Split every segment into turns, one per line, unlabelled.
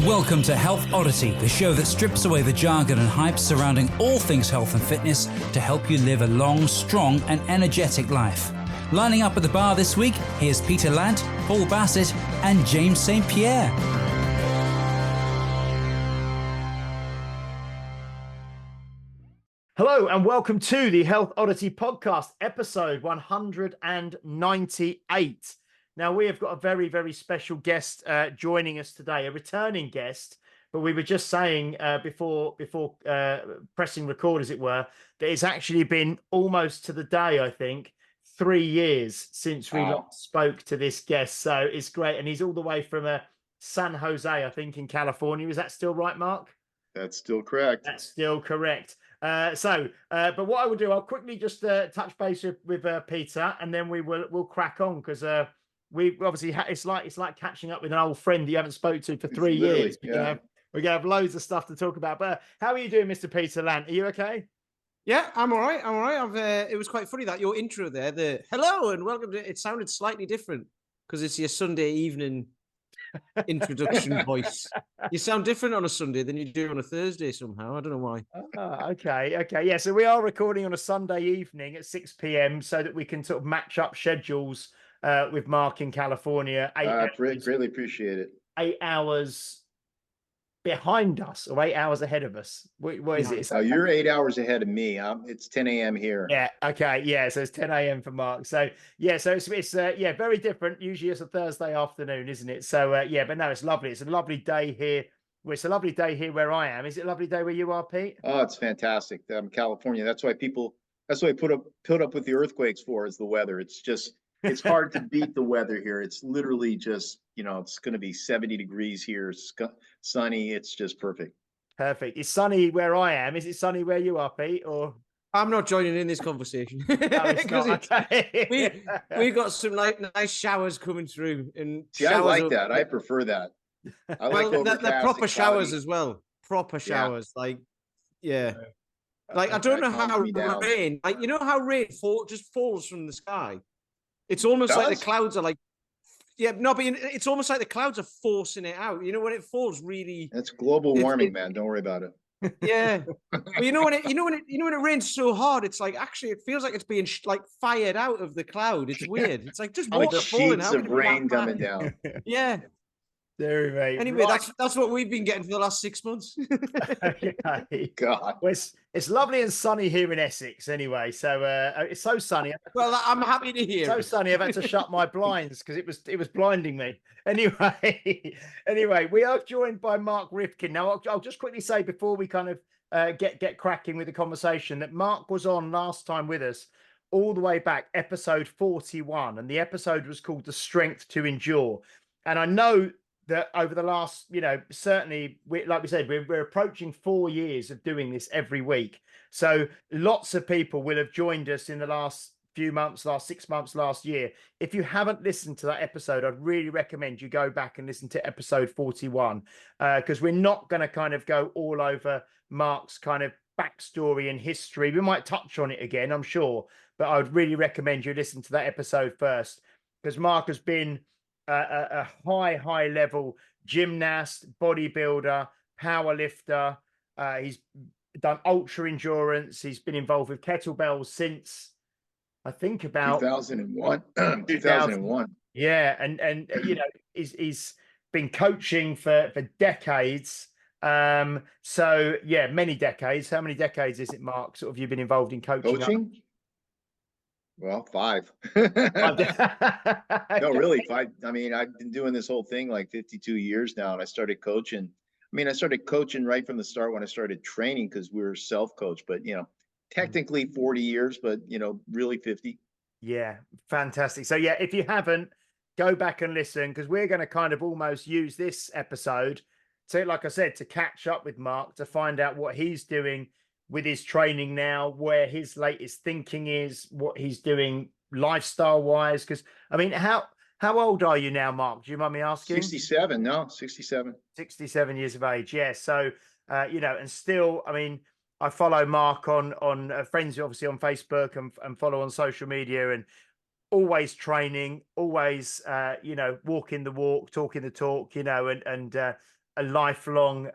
Welcome to Health Oddity, the show that strips away the jargon and hype surrounding all things health and fitness to help you live a long, strong and energetic life. Lining up at the bar this week, here's Peter Lant, Paul Bassett and James St. Pierre.
Hello and welcome to the Health Oddity podcast, episode 198. Now, we have got a very, very special guest joining us today, a returning guest. But we were just saying before pressing record, as it were, that it's actually been almost to the day, I think, 3 years since we last spoke to this guest. So it's great. And he's all the way from San Jose, I think, in California. Is that still right, Mark?
That's still correct.
That's still correct. But what I will do, I'll quickly just touch base with Peter, and then we'll crack on, because we obviously it's like catching up with an old friend that you haven't spoke to for 3 years.
Yeah.
We're gonna have loads of stuff to talk about. But how are you doing, Mr. Peter Lant? Are you okay?
Yeah, I'm all right. It was quite funny that your intro there, the hello and welcome to, it sounded slightly different because it's your Sunday evening introduction voice. You sound different on a Sunday than you do on a Thursday somehow. I don't know why.
Okay. Yeah, so we are recording on a Sunday evening at 6 p.m. so that we can sort of match up schedules with Mark in California.
Greatly appreciate it.
8 hours behind us or 8 hours ahead of us. What is it?
You're 8 hours ahead of me. It's 10 a.m. here.
Yeah. Okay. Yeah. So it's 10 a.m. for Mark. So yeah. So it's very different. Usually it's a Thursday afternoon, isn't it? So but no, it's lovely. It's a lovely day here. Well, it's a lovely day here where I am. Is it a lovely day where you are, Pete?
Oh, it's fantastic. California. That's why put up with the earthquakes is the weather. It's hard to beat the weather here. It's literally just, it's going to be 70 degrees here, sunny. It's just perfect.
Perfect. It's sunny where I am. Is it sunny where you are, Pete? Or
I'm not joining in this conversation.
No, it's not. Okay.
we got some nice showers coming through, and
I like that. I prefer that. I like
they're proper showers as well. Proper showers, like I don't know how rain, how rain just falls from the sky. It's almost like the clouds are like, but it's almost like the clouds are forcing it out. When it falls, really.
That's global warming, man. Don't worry about it.
Yeah, but when it rains so hard, it's like actually it feels like it's being fired out of the cloud. It's weird. It's like just water falling out.
Sheets of rain coming down.
Yeah.
There, mate.
Anyway, that's what we've been getting for the last 6 months.
Okay.
God,
well, it's lovely and sunny here in Essex. Anyway, so it's so sunny.
Well, I'm happy to hear.
So sunny, I've had to shut my blinds because it was blinding me. Anyway, we are joined by Mark Reifkind. Now, I'll just quickly say before we kind of get cracking with the conversation that Mark was on last time with us, all the way back, episode 41, and the episode was called "The Strength to Endure." And I know that over the last, certainly, like we said, we're approaching 4 years of doing this every week. So lots of people will have joined us in the last few months, last 6 months, last year. If you haven't listened to that episode, I'd really recommend you go back and listen to episode 41, because we're not going to kind of go all over Mark's kind of backstory and history. We might touch on it again, I'm sure, but I would really recommend you listen to that episode first, because Mark has been a high level gymnast, bodybuilder, power lifter. He's done ultra endurance. He's been involved with kettlebells since I think about
2001. 2001.
Yeah, and he's been coaching for decades. So yeah, many decades. How many decades is it, Mark? Sort of you've been involved in coaching?
Well, 5.
No,
really, 5. I mean, I've been doing this whole thing like 52 years now, and I started coaching. I started coaching right from the start when I started training, because we were self-coached, but, technically 40 years, but, really 50.
Yeah, fantastic. So yeah, if you haven't, go back and listen, because we're going to kind of almost use this episode to, like I said, to catch up with Mark, to find out what he's doing with his training now, where his latest thinking is, what he's doing lifestyle wise. Because how old are you now, Mark? Do you mind me asking?
67. No, 67.
67 years of age. Yeah. So and still, I follow Mark on friends, obviously on Facebook, and follow on social media, and always training, always walking the walk, talking the talk, a lifelong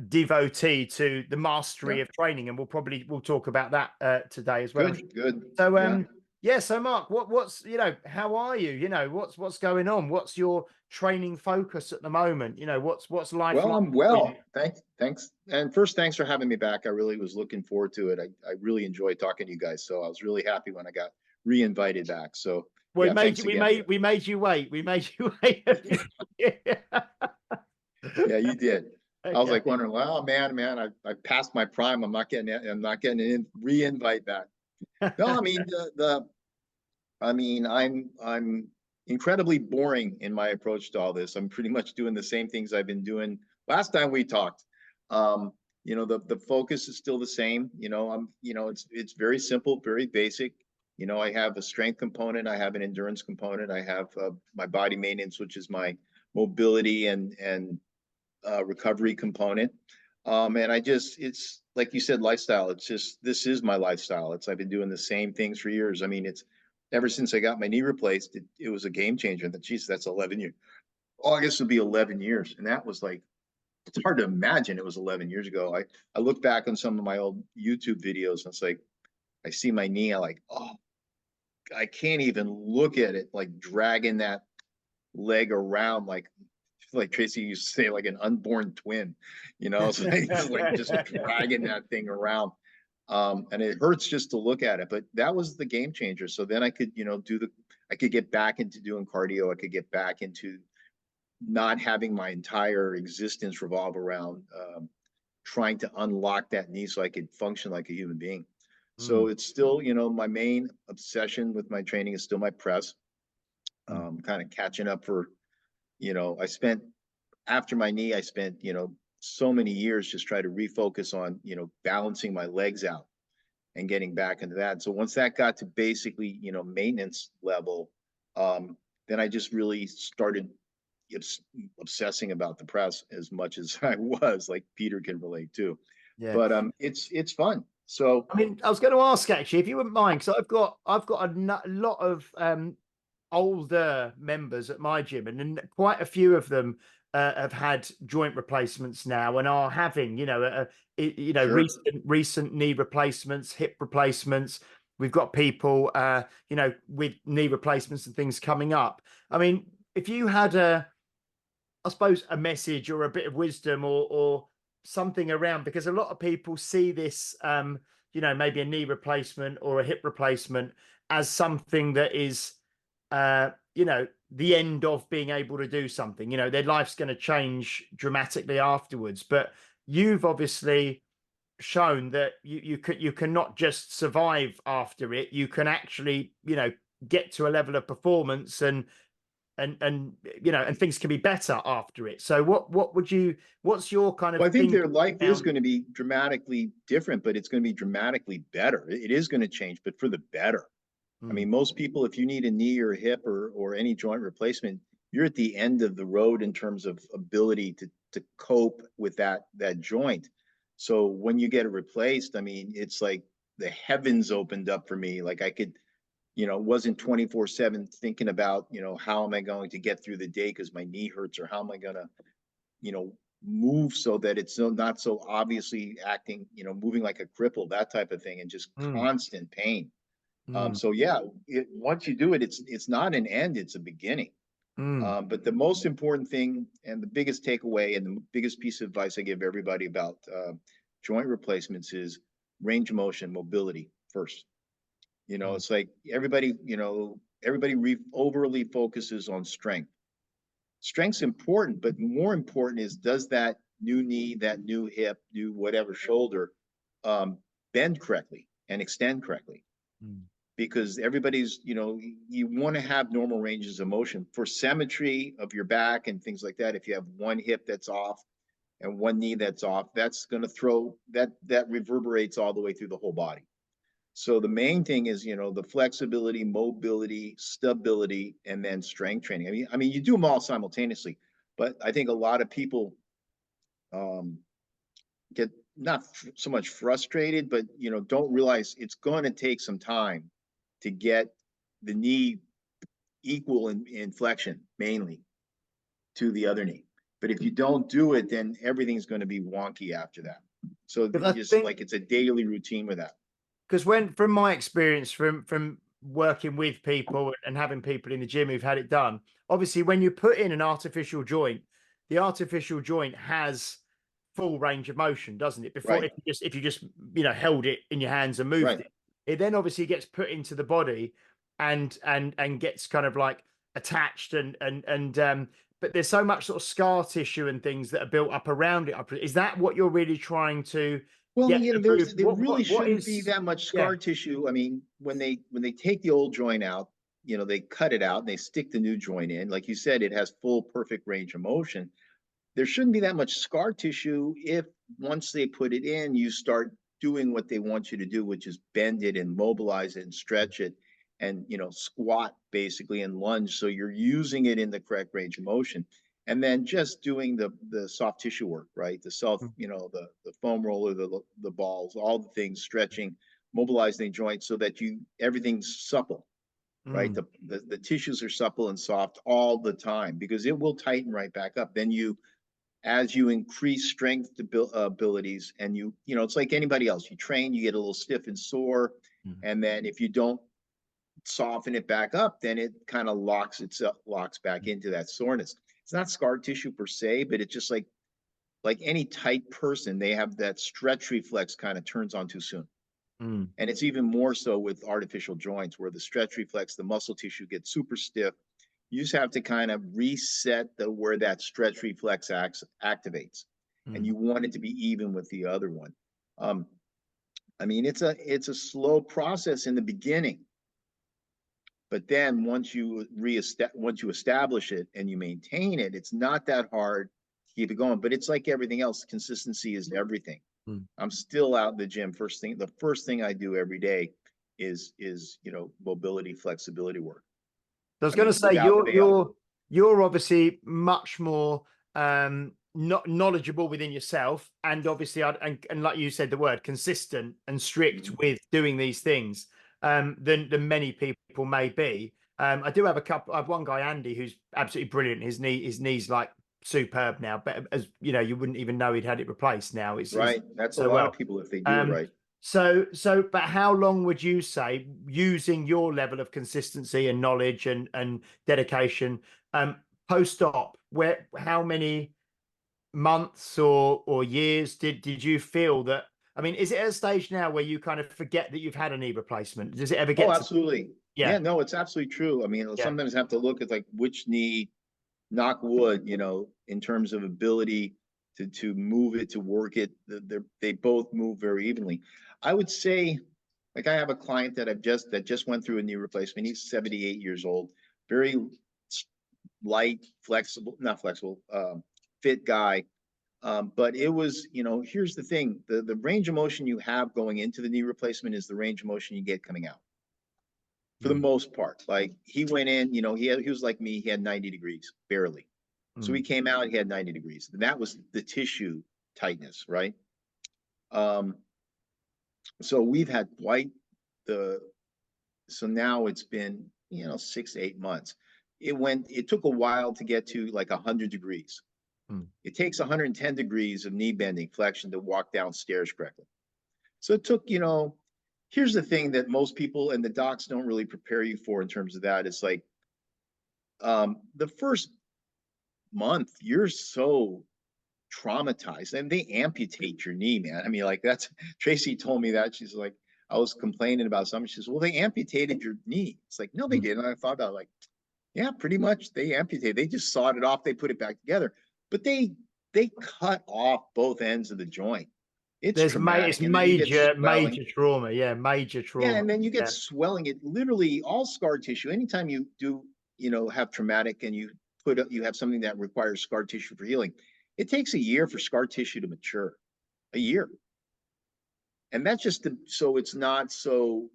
devotee to the mastery
Yeah.
of training, and we'll talk about that today as well.
Good.
So yeah, so Mark, what's how are you? What's going on? What's your training focus at the moment? What's life
Well,
like?
I'm well. Thanks. And first, thanks for having me back. I really was looking forward to it. I really enjoyed talking to you guys. So I was really happy when I got re-invited back. So
Well,
yeah, thanks again.
we made you wait. We made you wait.
Yeah, you did.
Okay.
I was like wondering, well, man, I passed my prime. I'm not getting an re-invite back. No, I mean I'm incredibly boring in my approach to all this. I'm pretty much doing the same things I've been doing. Last time we talked, the focus is still the same. It's very simple, very basic. I have a strength component, I have an endurance component, I have my body maintenance, which is my mobility and recovery component. And it's like you said, lifestyle. This is my lifestyle. I've been doing the same things for years. I mean, it's ever since I got my knee replaced, it was a game changer. And geez, that's 11 years. August will be 11 years. And that was like, it's hard to imagine it was 11 years ago. I look back on some of my old YouTube videos and it's like, I see my knee, I can't even look at it, like dragging that leg around like Tracy used to say, like an unborn twin, it's like just dragging that thing around. And it hurts just to look at it, but that was the game changer. So then I could, I could get back into doing cardio. I could get back into not having my entire existence revolve around trying to unlock that knee so I could function like a human being. So it's still, my main obsession with my training is still my press. Kind of catching up for, after my knee, I spent, so many years just trying to refocus on, balancing my legs out and getting back into that. So once that got to basically, maintenance level, then I just really started obsessing about the press as much as I was, like Peter can relate to.
Yeah.
But it's fun. So
I mean, I was going to ask actually, if you wouldn't mind, because I've got a lot of older members at my gym, and quite a few of them have had joint replacements now and are having,
Sure.
recent knee replacements, hip replacements. We've got people, with knee replacements and things coming up. I mean, if you had I suppose, a message or a bit of wisdom or something around, because a lot of people see this, maybe a knee replacement or a hip replacement as something that is, the end of being able to do something. Their life's going to change dramatically afterwards. But you've obviously shown that you cannot just survive after it. You can actually, get to a level of performance and things can be better after it. So what's your kind of
I think
thing
their life
around...
is going to be dramatically different, but it's going to be dramatically better. It is going to change, but for the better. I mean, most people, if you need a knee or a hip or any joint replacement, you're at the end of the road in terms of ability to cope with that joint. So when you get it replaced, I mean, it's like the heavens opened up for me. Like I could, wasn't 24/7 thinking about, how am I going to get through the day because my knee hurts, or how am I going to, move so that it's not so obviously acting, moving like a cripple, that type of thing, and just constant pain. So yeah, once you do it, it's not an end, it's a beginning. But the most important thing and the biggest takeaway and the biggest piece of advice I give everybody about joint replacements is range of motion, mobility first. It's like everybody overly focuses on strength. Strength's important, but more important is, does that new knee, that new hip, new whatever shoulder bend correctly and extend correctly? Because everybody's, you want to have normal ranges of motion for symmetry of your back and things like that. If you have one hip that's off and one knee that's off, that's going to throw that reverberates all the way through the whole body. So the main thing is, the flexibility, mobility, stability, and then strength training. I mean, you do them all simultaneously, but I think a lot of people get not so much frustrated, but, don't realize it's going to take some time to get the knee equal in flexion, mainly to the other knee. But if you don't do it, then everything's going to be wonky after that. So just like it's a daily routine with that.
Because from my experience, from working with people and having people in the gym who've had it done, obviously when you put in an artificial joint, the artificial joint has full range of motion, doesn't it? Before, if you just held it in your hands and moved it then obviously gets put into the body and gets kind of like attached but there's so much sort of scar tissue and things that are built up around it. Is that what you're really trying to?
Well, there really shouldn't be that much scar tissue. I mean, when they take the old joint out, they cut it out and they stick the new joint in. Like you said, it has full perfect range of motion. There shouldn't be that much scar tissue if once they put it in, you start doing what they want you to do, which is bend it and mobilize it and stretch it and squat basically and lunge. So you're using it in the correct range of motion. And then just doing the soft tissue work, right? The the foam roller, the balls, all the things, stretching, mobilizing the joint so that everything's supple, right? The tissues are supple and soft all the time because it will tighten right back up. Then as you increase strength abilities and it's like anybody else, you train, you get a little stiff and sore. And then if you don't soften it back up, then it kind of locks back into that soreness. It's not scar tissue per se, but it's just like any tight person, they have that stretch reflex kind of turns on too soon. And it's even more so with artificial joints where the stretch reflex, the muscle tissue gets super stiff. You just have to kind of reset where that stretch reflex activates. And you want it to be even with the other one. I mean, it's a slow process in the beginning. But then once you establish it and you maintain it, it's not that hard to keep it going. But it's like everything else. Consistency is everything. I'm still out in the gym. The first thing I do every day is mobility, flexibility work.
I was going to say you're obviously much more not knowledgeable within yourself, and obviously and like you said, the word consistent and strict with doing these things than many people may be. I do have I have one guy, Andy, who's absolutely brilliant. His knee's like superb now, but as you wouldn't even know he'd had it replaced now.
That's a lot of people if they do it right.
So, but how long would you say, using your level of consistency and knowledge and dedication, post-op, how many months or years did you feel that? I mean, is it at a stage now where you kind of forget that you've had a knee replacement? Does it ever get?
Oh, absolutely. Yeah, no, it's absolutely true. I mean, sometimes I have to look at like which knee, knock wood, in terms of ability to move it, to work it. They both move very evenly. I would say, like I have a client that just went through a knee replacement. He's 78 years old, very light, not flexible, fit guy. But it was, here's the thing, the range of motion you have going into the knee replacement is the range of motion you get coming out. For the most part, like he went in, he was like me, he had 90 degrees, barely. So he came out, he had 90 degrees. And that was the tissue tightness, right? So we've had so now it's been, 6 to 8 months. It took a while to get to like 100 degrees. It takes 110 degrees of knee bending flexion to walk downstairs correctly. So it took, here's the thing that most people and the docs don't really prepare you for in terms of that. It's like the first month, you're so traumatized and they amputate your knee, man. I mean, like Tracy told me that. She's like, I was complaining about something. She says, well, they amputated your knee. It's like, no, they didn't. And I thought about yeah, pretty much they amputated. They just sawed it off. They put it back together, but they cut off both ends of the joint. It's
major trauma. Yeah, major trauma.
Yeah, and then you get swelling. It literally all scar tissue. Anytime you do, have traumatic and you have something that requires scar tissue for healing, it takes a year for scar tissue to mature. A year. And that's just so it's not so,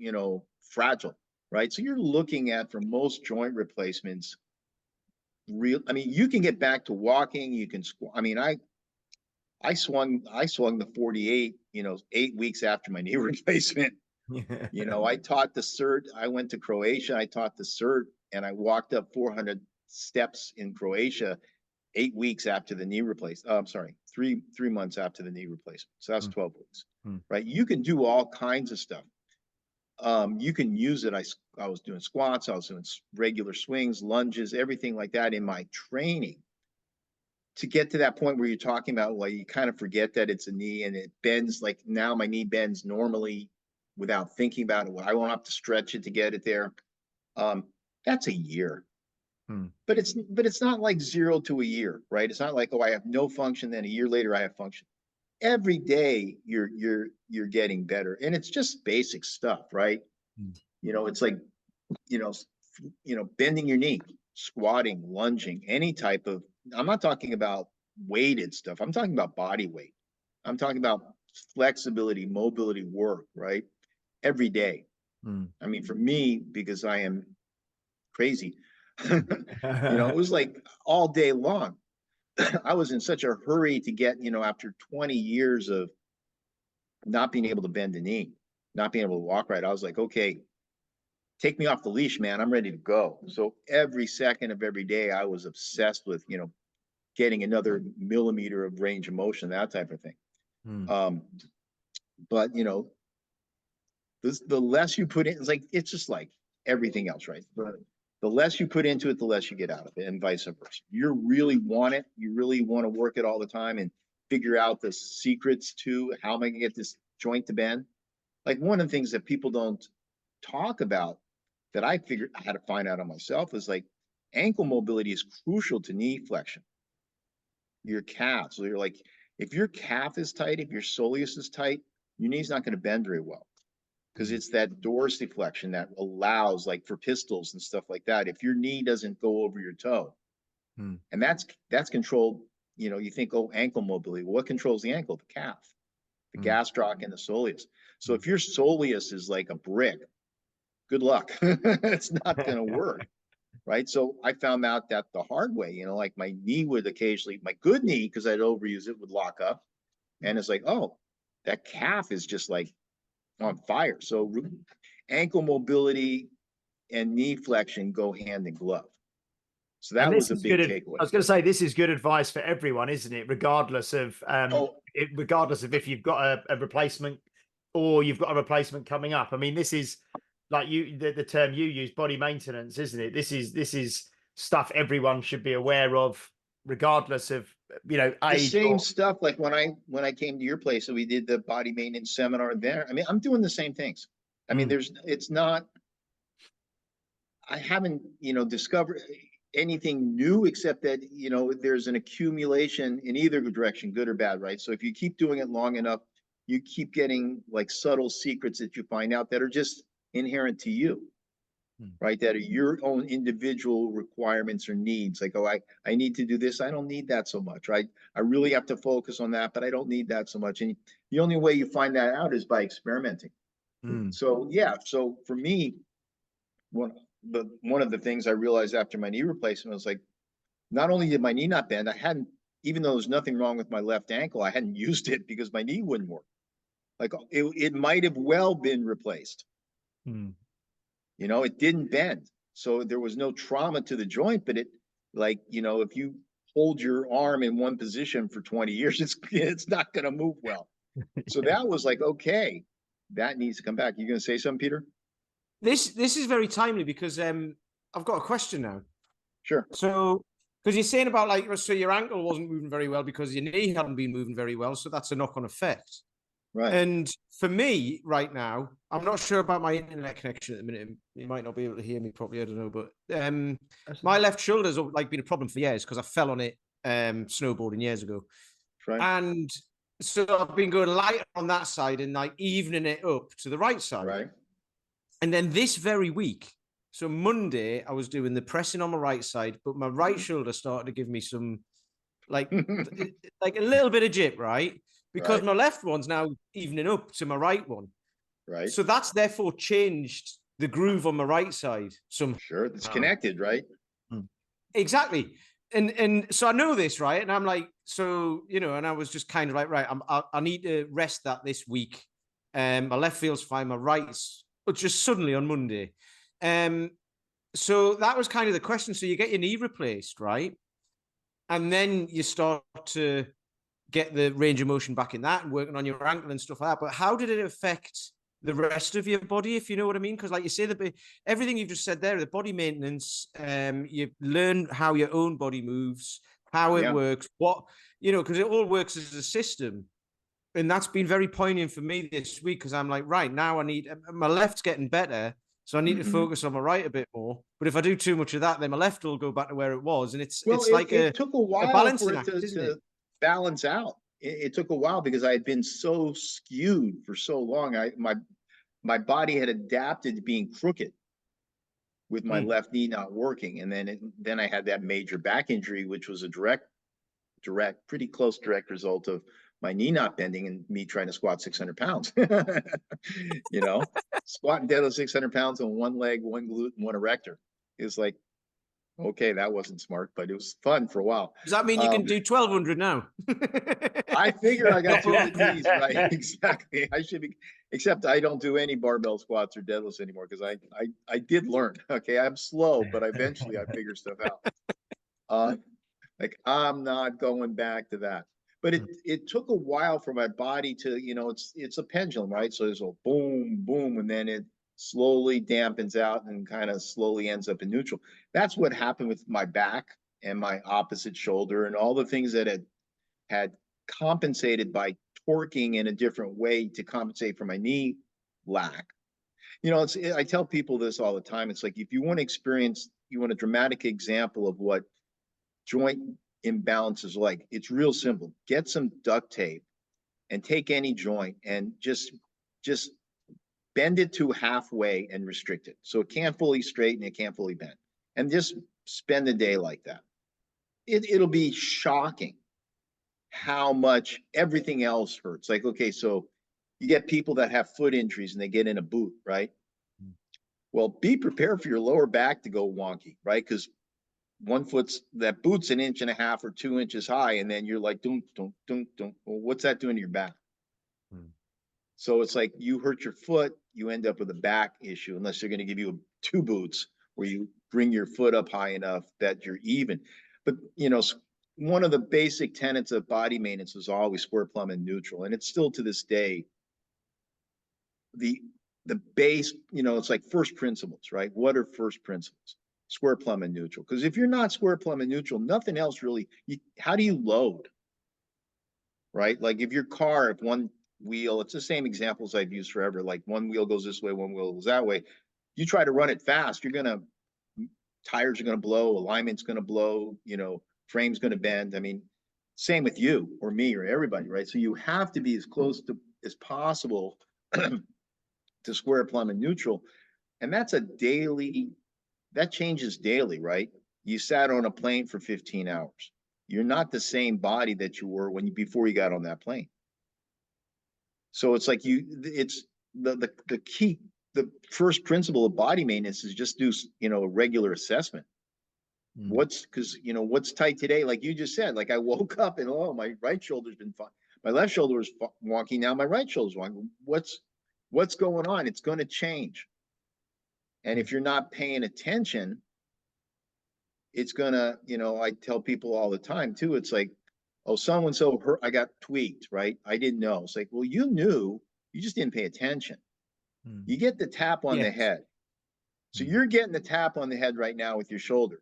fragile, right? So you're looking at, for most joint replacements, you can get back to walking, you can I mean, I swung the 48, 8 weeks after my knee replacement. I taught the cert. I went to Croatia. I taught the cert and I walked up 400 steps in Croatia 8 weeks after the knee replacement. I'm sorry, 3 months after the knee replacement. So that's 12 weeks, right? You can do all kinds of stuff. You can use it. I was doing squats, I was doing regular swings, lunges, everything like that in my training to get to that point where you're talking about, well, you kind of forget that it's a knee and it bends. Like now my knee bends normally without thinking about it. I won't have to stretch it to get it there. That's a year. But it's not like 0 to a year, right? It's not like, oh, I have no function, then a year later I have function. Every day you're getting better, and it's just basic stuff, right? It's like, bending your knee, squatting, lunging, any type of, I'm not talking about weighted stuff. I'm talking about body weight. I'm talking about flexibility, mobility work, right? Every day. I mean, for me, because I am crazy, it was like all day long. I was in such a hurry to get, after 20 years of not being able to bend a knee, not being able to walk right, I was like, okay, take me off the leash, man. I'm ready to go. So every second of every day, I was obsessed with, getting another millimeter of range of motion, that type of thing. But, the less you put in, it's just like everything else, right? But the less you put into it, the less you get out of it, and vice versa. You really want it. You really want to work it all the time and figure out the secrets to how am I going to get this joint to bend. Like one of the things that people don't talk about that I figured I had to find out on myself is like ankle mobility is crucial to knee flexion. Your calf. So you're like, if your calf is tight, if your soleus is tight, your knee's not going to bend very well. Because it's that dorsiflexion that allows, like for pistols and stuff like that, if your knee doesn't go over your toe, and that's controlled, you think, oh, ankle mobility. Well, what controls the ankle? The calf, the gastroc, and the soleus. So if your soleus is like a brick, good luck. It's not going to work, right? So I found out that the hard way, like my knee would occasionally, my good knee, because I'd overuse it, would lock up. And it's like, oh, that calf is just like on fire. So ankle mobility and knee flexion go hand in glove. So that was a big takeaway.
I was going to say, this is good advice for everyone, isn't it? Regardless of if you've got a replacement or you've got a replacement coming up. I mean, this is like the term you use, body maintenance, isn't it? This is stuff everyone should be aware of, regardless of age.
The same stuff. Like when I came to your place and we did the body maintenance seminar there. I mean, I'm doing the same things. I mean, I haven't discovered anything new except that there's an accumulation in either direction, good or bad, right? So if you keep doing it long enough, you keep getting like subtle secrets that you find out that are just inherent to you, right? That are your own individual requirements or needs. Like, oh, I need to do this. I don't need that so much, right? I really have to focus on that, but I don't need that so much. And the only way you find that out is by experimenting. So yeah, so for me, one of the things I realized after my knee replacement was like, not only did my knee not bend, even though there's nothing wrong with my left ankle, I hadn't used it because my knee wouldn't work. Like it might have well been replaced. It didn't bend. So there was no trauma to the joint, but if you hold your arm in one position for 20 years, it's not going to move well. So that was like, okay, that needs to come back. You going to say something, Peter?
This is very timely because I've got a question now.
Sure.
So, because you're saying about so your ankle wasn't moving very well because your knee hadn't been moving very well. So that's a knock-on effect.
Right.
And for me right now, I'm not sure about my internet connection at the minute. You might not be able to hear me properly. I don't know. But my left shoulder's been a problem for years because I fell on it snowboarding years ago.
Right.
And so I've been going light on that side and evening it up to the right side.
Right.
And then this very week, so Monday, I was doing the pressing on my right side, but my right shoulder started to give me some, like a little bit of jip, right? Because my left one's now evening up to my right one.
Right.
So that's therefore changed the groove on my right side.
Sure, it's connected, right?
Exactly. And so I know this, right? And I'm like, so, and I was just kind of like, right, I need to rest that this week. My left feels fine, my right's but just suddenly on Monday. So that was kind of the question. So you get your knee replaced, right? and then you start to get the range of motion back in that and working on your ankle and stuff like that. But how did it affect the rest of your body, if you know what I mean? Because like you say, everything you've just said there, the body maintenance, you learn how your own body moves, how it works, because it all works as a system. And that's been very poignant for me this week, because I'm like, right, now my left's getting better, so I need to focus on my right a bit more. But if I do too much of that, then my left will go back to where it was. And it's like
it took a while
balancing
for it
act, isn't it?
balance out. It took a while because I had been so skewed for so long. My body had adapted to being crooked with my left knee not working. And then I had that major back injury, which was a pretty close direct result of my knee not bending and me trying to squat 600 pounds. Squatting deadlift 600 pounds on one leg, one glute, and one erector. It was like, okay, that wasn't smart, but it was fun for a while.
Does that mean you can do 1,200 now?
I figure I got 2 knees, right? Exactly. I should be, except I don't do any barbell squats or deadlifts anymore because I did learn. Okay, I'm slow, but eventually I figure stuff out. Like I'm not going back to that. But it took a while for my body to, it's a pendulum, right? So there's a boom, boom, and then it slowly dampens out and kind of slowly ends up in neutral. That's what happened with my back and my opposite shoulder and all the things that had compensated by torquing in a different way to compensate for my knee lack. I tell people this all the time. It's like, if you want a dramatic example of what joint imbalance is like, it's real simple. Get some duct tape and take any joint and just bend it to halfway and restrict it. So it can't fully straighten, it can't fully bend. And just spend the day like that. It'll be shocking how much everything else hurts. Like, okay, so you get people that have foot injuries and they get in a boot, right? Well, be prepared for your lower back to go wonky, right? Because that boot's 1.5 inches or 2 inches high, and then you're like, don't. Well, what's that doing to your back? So it's like you hurt your foot, you end up with a back issue, unless they're going to give you 2 boots where you bring your foot up high enough that you're even. But one of the basic tenets of body maintenance was always square, plumb, and neutral, and it's still to this day the base. It's like first principles, right? What are first principles? Square, plumb, and neutral. Because if you're not square, plumb, and neutral, nothing else really. How do you load? Right? Like if your car, if one wheel, it's the same examples I've used forever. Like one wheel goes this way, one wheel goes that way. You try to run it fast, tires are gonna blow, alignment's gonna blow, frame's gonna bend. I mean, same with you or me or everybody, right? So you have to be as close to as possible to square, plumb, and neutral. And that changes daily, right? You sat on a plane for 15 hours. You're not the same body that you were before you got on that plane. So it's like it's the key, the first principle of body maintenance is just do, a regular assessment. What's tight today? Like you just said, like I woke up and, my right shoulder's been fine. My left shoulder was wonky. Now my right shoulder's wonky. What's going on? It's going to change. And if you're not paying attention, it's gonna, I tell people all the time too, it's like, oh, so-and-so hurt, I got tweaked, right? I didn't know. It's like, well, you knew, you just didn't pay attention. You get the tap on the head. So you're getting the tap on the head right now with your shoulder.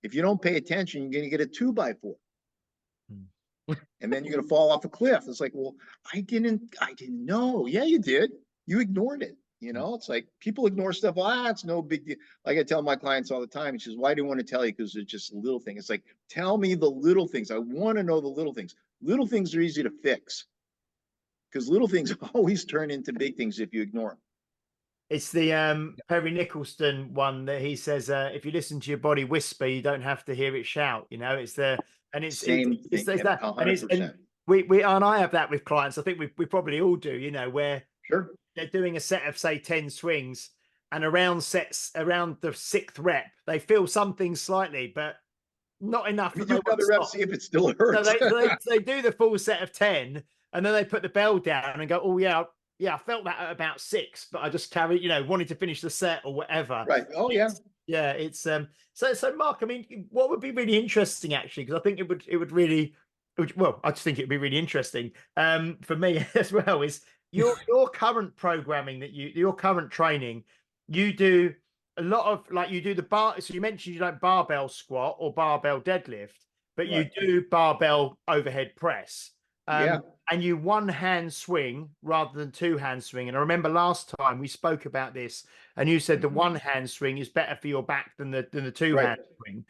If you don't pay attention, you're gonna get a 2x4. And then you're gonna fall off a cliff. It's like, well, I didn't know. Yeah, you did. You ignored it. It's like people ignore stuff. It's no big deal. Like I tell my clients all the time, he says, why do you want to tell you? Because it's just a little thing. It's like, tell me the little things. I want to know the little things. Little things are easy to fix because little things always turn into big things if you ignore them.
It's the Perry Nicholson one that he says, if you listen to your body whisper, you don't have to hear it shout. It's that, and it's that, 100%. And we and I have that with clients. I think we probably all do. Where
sure.
They're doing a set of, say, 10 swings, and around the 6th rep, they feel something slightly, but not enough.
You do another rep, see if it still hurts.
So they do the full set of 10, and then they put the bell down and go, oh, yeah, I felt that at about 6, but I just carried, wanted to finish the set or whatever.
Right. Oh, yeah.
Yeah, it's so Mark, I mean, what would be really interesting actually, because I think it would really well, I just think it'd be really interesting for me as well, is your current programming that your current training, you do a lot of like you do the bar, so you mentioned you don't barbell squat or barbell deadlift, but you
Right.
do barbell overhead press.
Yeah.
And you one hand swing rather than two hand swing. And I remember last time we spoke about this, and you said the one hand swing is better for your back than the two hand swing.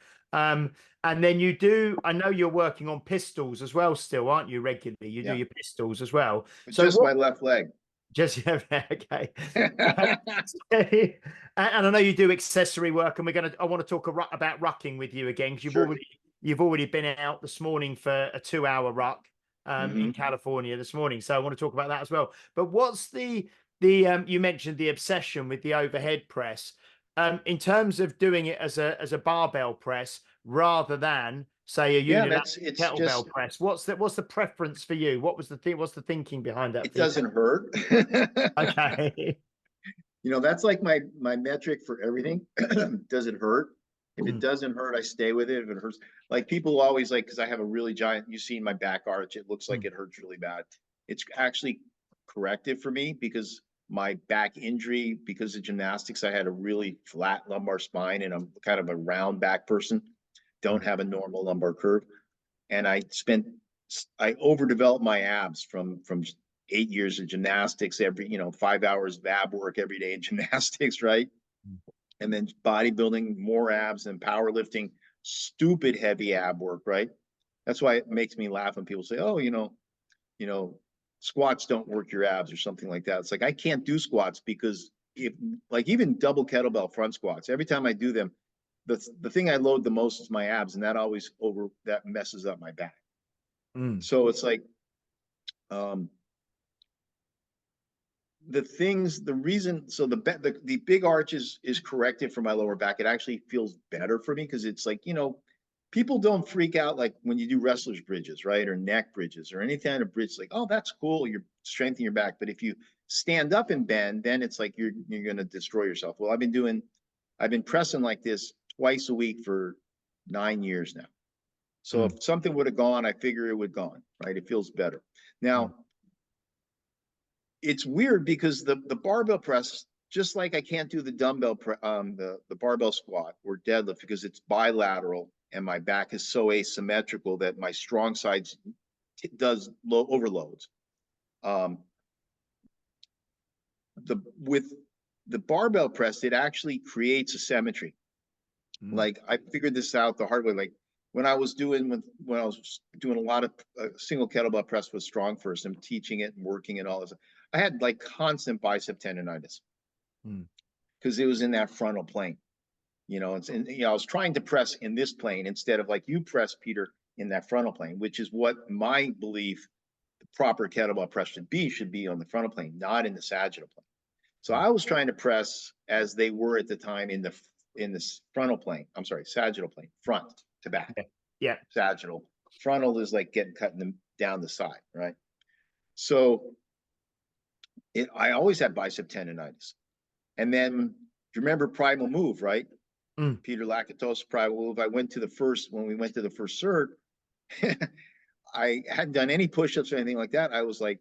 And then you do, I know you're working on pistols as well still, aren't you, regularly? You do your pistols as well. So
Just my left leg.
just yeah, okay. And I know you do accessory work, and I want to talk about rucking with you again, because
Sure.
you've already been out this morning for a 2-hour ruck in California this morning. So I want to talk about that as well. But what's the you mentioned the obsession with the overhead press in terms of doing it as a barbell press rather than say a unilateral kettlebell
just
press. What's the preference for you? What's the thinking behind that?
it doesn't hurt.
Okay.
You know, that's like my metric for everything. Does it hurt? If it doesn't hurt, I stay with it. If it hurts, like people always like, because I have a really giant, you see my back arch, it looks like it hurts really bad. It's actually corrective for me because my back injury, because of gymnastics, I had a really flat lumbar spine and I'm kind of a round back person, don't have a normal lumbar curve. And I overdeveloped my abs from 8 years of gymnastics, 5 hours of ab work every day in gymnastics, right? And then bodybuilding, more abs, and powerlifting, stupid heavy ab work, right? That's why it makes me laugh when people say, oh, squats don't work your abs or something like that. It's like, I can't do squats because even double kettlebell front squats, every time I do them, the thing I load the most is my abs, and that messes up my back. So it's like, the big arch is corrected for my lower back. It actually feels better for me because it's like, people don't freak out like when you do wrestler's bridges, right? Or neck bridges or any kind of bridge, like, oh, that's cool, you're strengthening your back. But if you stand up and bend, then it's like you're going to destroy yourself. Well, I've been pressing like this twice a week for 9 years now. So if something would have gone, I figure it would gone, right? It feels better. Now, it's weird because the barbell press, just like I can't do the the barbell squat or deadlift because it's bilateral and my back is so asymmetrical that my strong side does overloads. With the barbell press, it actually creates a symmetry. Like I figured this out the hard way. Like when I was doing a lot of single kettlebell press with Strong First and teaching it and working and all this, I had like constant bicep tendonitis because it was in that frontal plane. I was trying to press in this plane instead of like you press, Peter, in that frontal plane, which is what my belief the proper kettlebell press should be on the frontal plane, not in the sagittal plane. So I was trying to press as they were at the time in this frontal plane. I'm sorry, sagittal plane, front to back.
Yeah.
Sagittal. Frontal is like getting cut down the side, right? So I always had bicep tendonitis. And then, do you remember Primal Move, right? Peter Lakato's Primal Move. When we went to the first cert, I hadn't done any push-ups or anything like that. I was like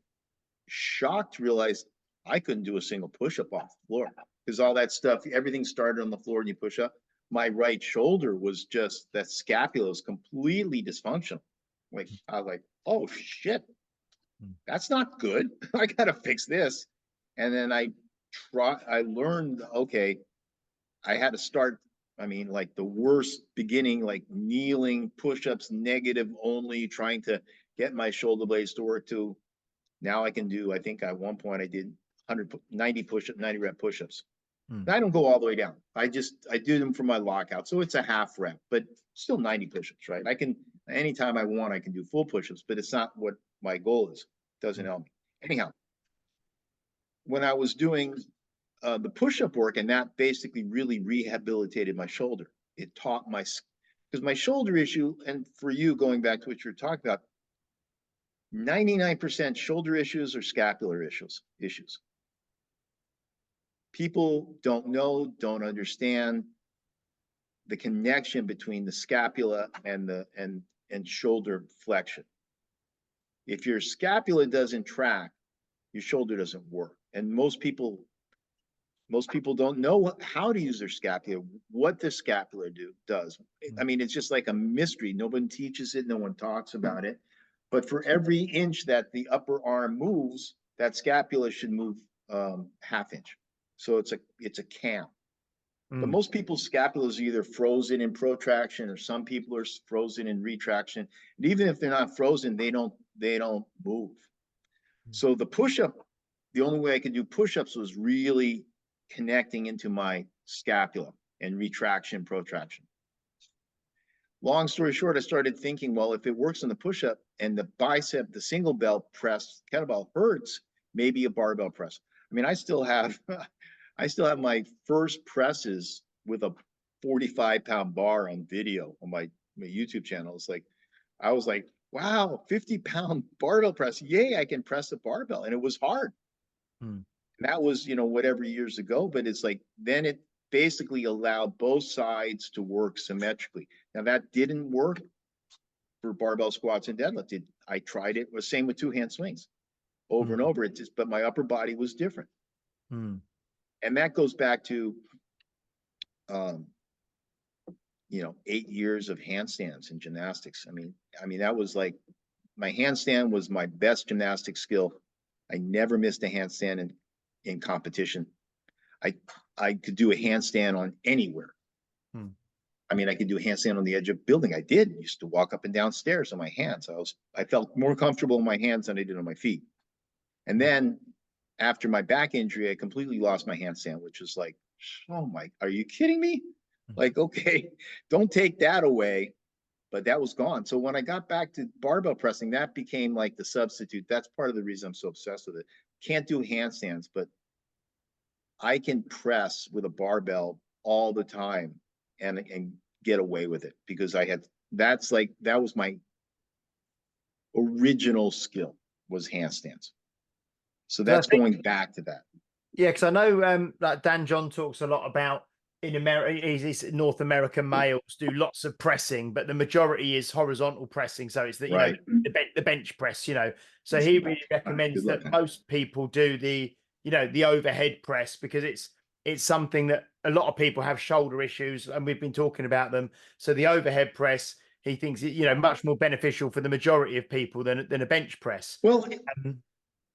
shocked to realize I couldn't do a single push-up off the floor because all that stuff, everything started on the floor and you push up. My right shoulder was just, that scapula was completely dysfunctional. Like, I was like, oh shit, that's not good. I got to fix this. And then I learned, okay, I had to start, like the worst beginning, like kneeling, push-ups, negative only, trying to get my shoulder blades to work to. Now I can do, I think at one point I did 90 rep push-ups. I don't go all the way down. I do them for my lockout. So it's a half rep, but still 90 push-ups, right? I can, anytime I want, I can do full push-ups, but it's not what my goal is. It doesn't help me. Anyhow, when I was doing the push-up work, and that basically really rehabilitated my shoulder. It taught because my shoulder issue, and for you, going back to what you were talking about, 99% shoulder issues or scapular issues. People don't know, don't understand. the connection between the scapula and the and shoulder flexion. If your scapula doesn't track, your shoulder doesn't work. And most people don't know how to use their scapula, what the scapula does. I mean, it's just like a mystery. No one teaches it, no one talks about it. But for every inch that the upper arm moves, that scapula should move half inch. So it's a cam. But most people's scapulas are either frozen in protraction, or some people are frozen in retraction. And even if they're not frozen, they don't move. So the push-up, the only way I could do push-ups was really connecting into my scapula and retraction, protraction. Long story short, I started thinking, well, if it works on the push-up and the bicep, the single bell press kettlebell hurts, maybe a barbell press. I mean, I still have my first presses with a 45-pound bar on video on my YouTube channel. It's like, I was like, wow, 50-pound barbell press. Yay, I can press a barbell. And it was hard. And that was, whatever years ago, but it's like, then it basically allowed both sides to work symmetrically. Now that didn't work for barbell squats and deadlift. I tried it. It was same with two-hand swings over and over. But my upper body was different. And that goes back to, 8 years of handstands and gymnastics. I mean, that was like, my handstand was my best gymnastic skill. I never missed a handstand in competition. I could do a handstand on anywhere. I mean, I could do a handstand on the edge of a building. I used to walk up and down stairs on my hands. I felt more comfortable in my hands than I did on my feet. And then after my back injury, I completely lost my handstand, which was like, oh my, are you kidding me? Like, okay, don't take that away. But that was gone. So when I got back to barbell pressing, that became like the substitute. That's part of the reason I'm so obsessed with it. Can't do handstands, but I can press with a barbell all the time and get away with it, because that was my original skill, was handstands. So that's going back to that.
Yeah, because I know like Dan John talks a lot about, in America, he's North American males do lots of pressing, but the majority is horizontal pressing. So it's the the bench press. So he really recommends that most people do the overhead press, because it's something that a lot of people have shoulder issues, and we've been talking about them. So the overhead press, he thinks much more beneficial for the majority of people than a bench press.
Well.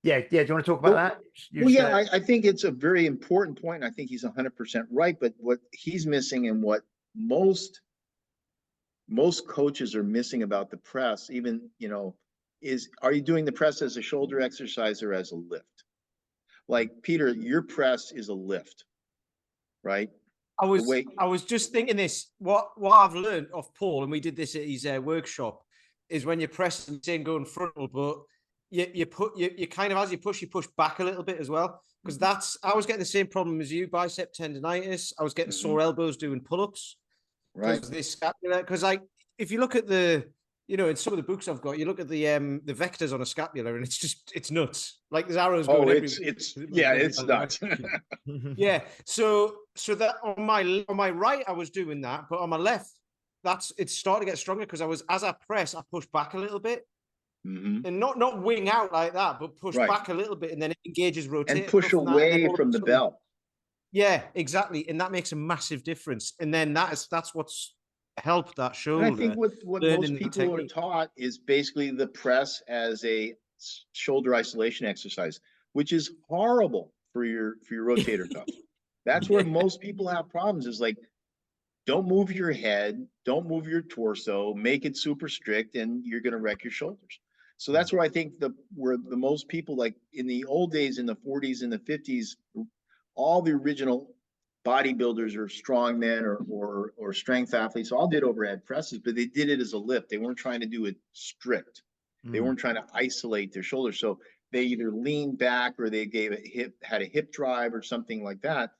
Yeah. Do you want to talk about that?
I think it's a very important point. I think he's 100% right. But what he's missing, and what most coaches are missing about the press, even, is, are you doing the press as a shoulder exercise or as a lift? Like, Peter, your press is a lift, right?
I was just thinking this. What I've learned off Paul, and we did this at his workshop, is when you're pressing, saying going frontal, but you kind of, as you push back a little bit as well, because I was getting the same problem as you, bicep tendonitis. I was getting sore elbows doing pull-ups,
right?
This
scapula, because if you look at the, in some of the books I've got, you look at the vectors on a scapula, and it's nuts. Like, there's arrows going everywhere.
It's nuts.
Yeah. So that on my right, I was doing that, but on my left, it's starting to get stronger, because as I press, I push back a little bit. And not wing out like that, but push back a little bit, and then it engages rotation.
And push away from the belt.
Yeah, exactly. And that makes a massive difference. And then that's what's helped that shoulder.
And I think what most people are taught is basically the press as a shoulder isolation exercise, which is horrible for your rotator cuff. That's where most people have problems, is like, don't move your head, don't move your torso, make it super strict, and you're going to wreck your shoulders. So that's where I think where the most people, like in the old days, in the 40s and the 50s, all the original bodybuilders or strongmen or strength athletes all did overhead presses, but they did it as a lift. They weren't trying to do it strict. They weren't trying to isolate their shoulders. So they either leaned back, or they had a hip drive or something like that,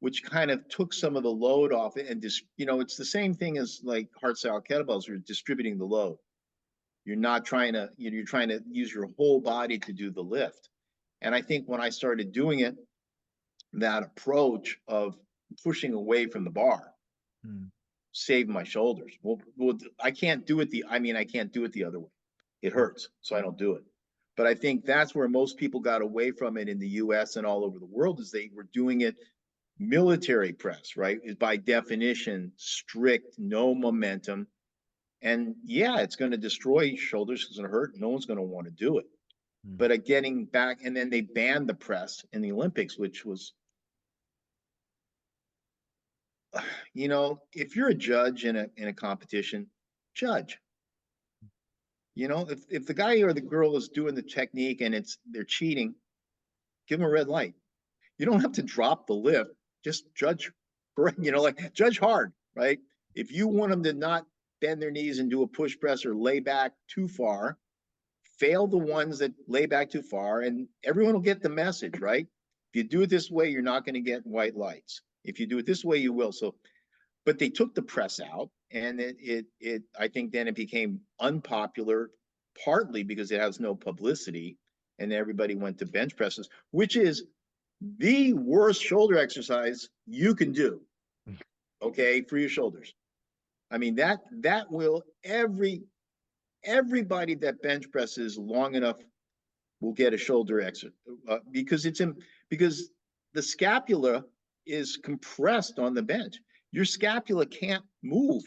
which kind of took some of the load off it. And just, it's the same thing as like hardstyle kettlebells. You're distributing the load. You're not trying to, you're trying to use your whole body to do the lift. And I think when I started doing it, that approach of pushing away from the bar save my shoulders. Well, I can't do it I can't do it the other way. It hurts, so I don't do it. But I think that's where most people got away from it in the US and all over the world, is they were doing it military press, right? Is by definition strict, no momentum. And yeah, it's going to destroy shoulders, it's going to hurt. No one's going to want to do it. But getting back, and then they banned the press in the Olympics, which was, you know, if you're a judge in a competition, judge. You know, if the guy or the girl is doing the technique and they're cheating, give them a red light. You don't have to drop the lift, just judge, you know, like judge hard, right? If you want them to not bend their knees and do a push press or lay back too far, fail the ones that lay back too far, and everyone will get the message, right? If you do it this way, you're not going to get white lights. If you do it this way, you will. So, but they took the press out, and I think then it became unpopular, partly because it has no publicity, and everybody went to bench presses, which is the worst shoulder exercise you can do, okay, for your shoulders. I mean, that will everybody that bench presses long enough will get a shoulder exercise, because because the scapula is compressed on the bench. Your scapula can't move.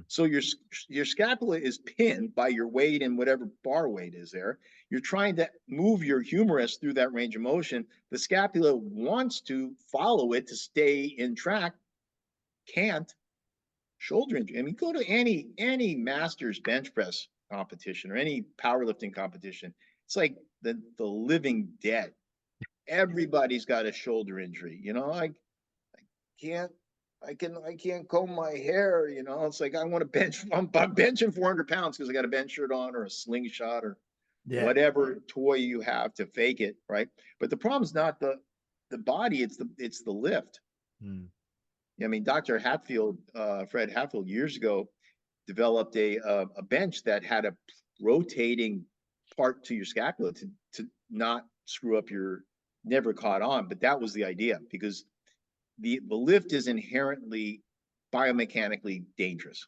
So your scapula is pinned by your weight and whatever bar weight is there. You're trying to move your humerus through that range of motion. The scapula wants to follow it to stay in track. Can't. Shoulder injury. I mean, go to any masters bench press competition or any powerlifting competition. It's like the living dead. Everybody's got a shoulder injury. You know, I can't comb my hair. You know, it's like I want to bench. I'm benching 400 pounds because I got a bench shirt on or a slingshot or whatever toy you have to fake it, right? But the problem's not the body; it's the lift. I mean, Dr. Hatfield, Fred Hatfield, years ago, developed a bench that had a rotating part to your scapula to not screw up never caught on. But that was the idea, because the lift is inherently biomechanically dangerous.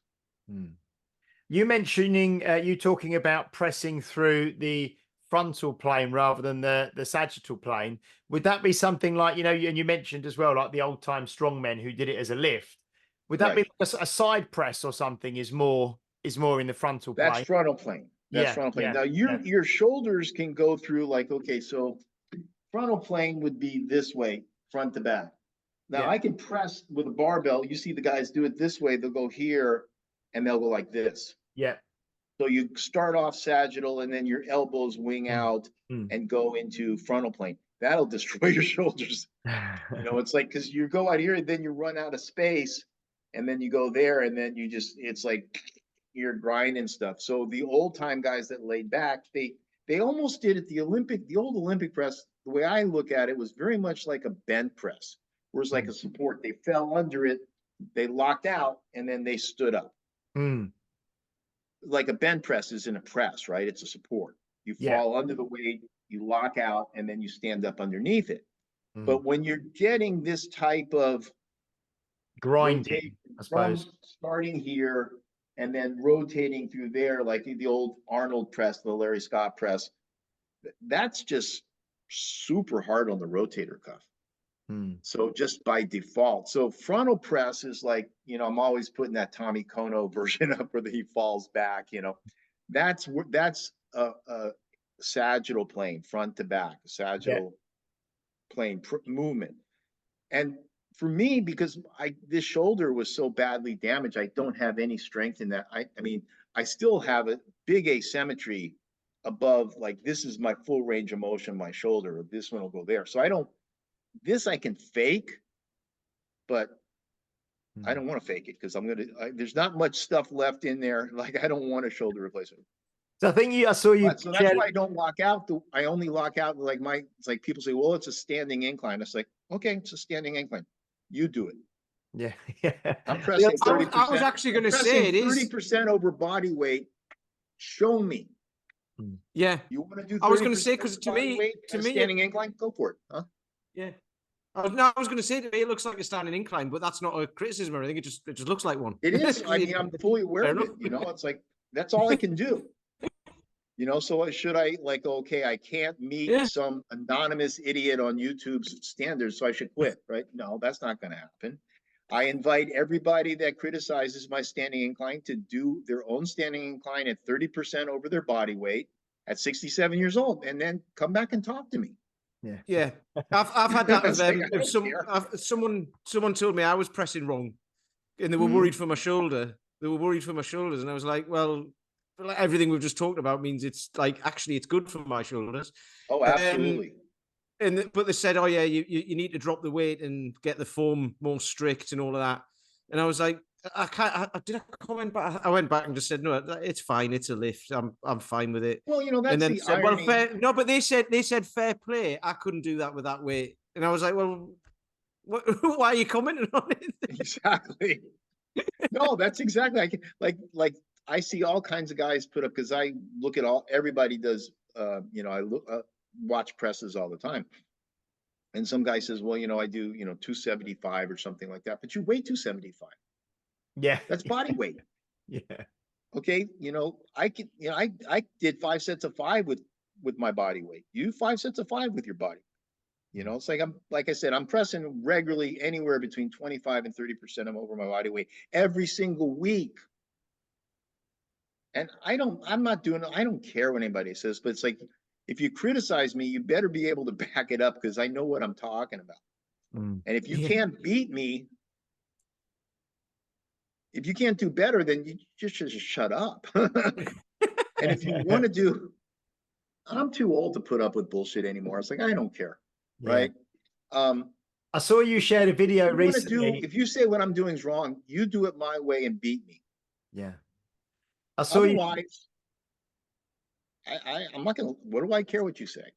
You mentioning, you talking about pressing through the frontal plane rather than the sagittal plane. Would that be something like, you know, and you mentioned as well, like the old time strongmen who did it as a lift? Would that be like a side press or something is more in the frontal plane?
That's frontal plane. That's frontal plane. Now your shoulders can go through, like, okay, so frontal plane would be this way, front to back. Now I can press with a barbell. You see the guys do it this way. They'll go here and they'll go like this.
Yeah.
So you start off sagittal and then your elbows wing out and go into frontal plane. That'll destroy your shoulders. You know, it's like, because you go out here and then you run out of space, and then you go there and then it's like you're grinding stuff. So the old time guys that laid back, they almost did it. The old Olympic press, the way I look at it, was very much like a bent press, where it's like a support. They fell under it, they locked out, and then they stood up. Like a bent press isn't a press, right? It's a support. You fall under the weight, you lock out, and then you stand up underneath it. But when you're getting this type of
grinding, I suppose,
starting here and then rotating through there, like the old Arnold press, the Larry Scott press, that's just super hard on the rotator cuff. So just by default. So frontal press is like, you know, I'm always putting that Tommy Kono version up where he falls back, you know. That's a sagittal plane, front to back, sagittal plane movement. And for me, because this shoulder was so badly damaged, I don't have any strength in that. I mean, I still have a big asymmetry above, like, this is my full range of motion, my shoulder, this one will go there. So I can fake, but I don't want to fake it, because there's not much stuff left in there. Like, I don't want a shoulder replacement.
So I think I saw you.
So that's why I don't lock out. I only lock out like it's like people say, well, it's a standing incline. It's like, okay, it's a standing incline. You do it.
Yeah.
I'm pressing 30%.
I was actually going to say it is
30% over body weight. Show me.
Yeah.
You want to do 30%
I was going to say, because to me,
standing incline, go for it. Huh?
Yeah. No, I was going to say to me, it looks like a standing incline, but that's not a criticism or anything. It just looks like one.
It is. I mean, I'm fully aware
Fair
of it.
enough.
You know, it's like, that's all I can do. You know, so should I like, okay, I can't meet some anonymous idiot on YouTube's standards, so I should quit, right? No, that's not going to happen. I invite everybody that criticizes my standing incline to do their own standing incline at 30% over their body weight at 67 years old, and then come back and talk to me.
Yeah. I've had that with them.
Like,
Someone told me I was pressing wrong, and they were worried for my shoulder. They were worried for my shoulders, and I was like, well, like everything we've just talked about means it's like actually it's good for my shoulders.
Oh, absolutely.
But they said, oh yeah, you need to drop the weight and get the form more strict and all of that. And I was like, did I comment back? I went back and just said, no, it's fine. It's a lift. I'm fine with it.
Well, you know, that's
and then
the
said,
irony.
well, no, but they said fair play. I couldn't do that with that weight. And I was like, well, why are you commenting on it?
Exactly. No, that's exactly like I see all kinds of guys put up, because I look at everybody does. You know, I look watch presses all the time. And some guy says, well, you know, I do, 275 or something like that, but you weigh 275.
Yeah.
That's body weight.
Yeah.
Okay. I did 5 sets of 5 with my body weight. You do 5 sets of 5 with your body. It's like I said, I'm pressing regularly anywhere between 25 and 30% of over my body weight every single week. And I don't care what anybody says, but it's like, if you criticize me, you better be able to back it up, because I know what I'm talking about. And if you can't beat me, if you can't do better, then you just shut up. And if you want to do, I'm too old to put up with bullshit anymore. It's like, I don't care. Right.
I saw you shared a video recently.
If you say what I'm doing is wrong, you do it my way and beat me.
Yeah.
Otherwise, I'm not gonna. What do I care what you say?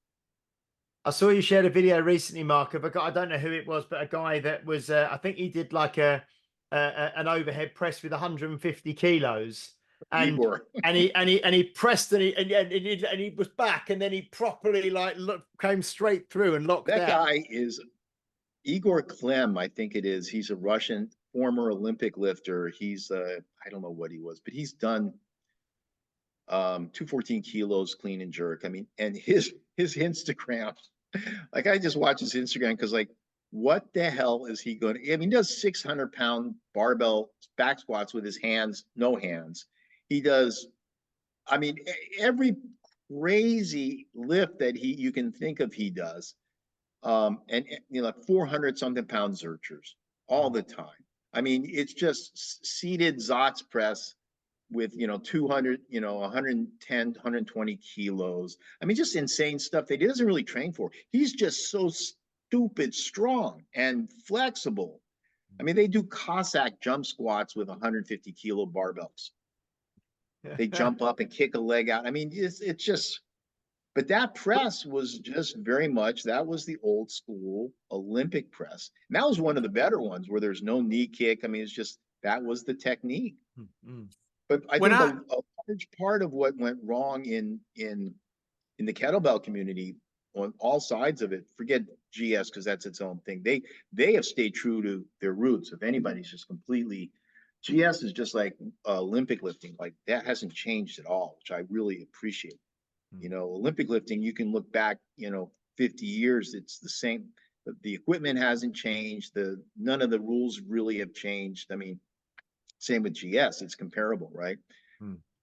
I saw you shared a video recently, Mark, of a guy. I don't know who it was, but a guy that was. I think he did like an overhead press with 150 kilos, and he pressed and he was back, and then he properly came straight through and locked
that
out.
Guy is Igor Klem, I think it is. He's a Russian former Olympic lifter. He's I don't know what he was, but he's done 214 kilos clean and jerk. I mean, and his Instagram, like, I just watch his Instagram, because like, what the hell is he going to, I mean, he does 600-pound barbell back squats with his hands, no hands. He does, I mean, every crazy lift that you can think of, he does. And like 400 something pound zerchers all the time. I mean, it's just seated Zotz press with 200, 110, 120 kilos. I mean, just insane stuff that he doesn't really train for. He's just so stupid strong and flexible. I mean, they do Cossack jump squats with 150 kilo barbells. They jump up and kick a leg out. I mean, it's just, but that press was just very much, that was the old school Olympic press. And that was one of the better ones, where there's no knee kick. I mean, it's just, that was the technique. But I think a large part of what went wrong in the kettlebell community on all sides of it, forget GS, because that's its own thing. They have stayed true to their roots. If anybody's just completely, GS is just like Olympic lifting, like that hasn't changed at all, which I really appreciate. Olympic lifting, you can look back, 50 years, it's the same. The equipment hasn't changed. None of the rules really have changed. I mean, same with GS, it's comparable, right?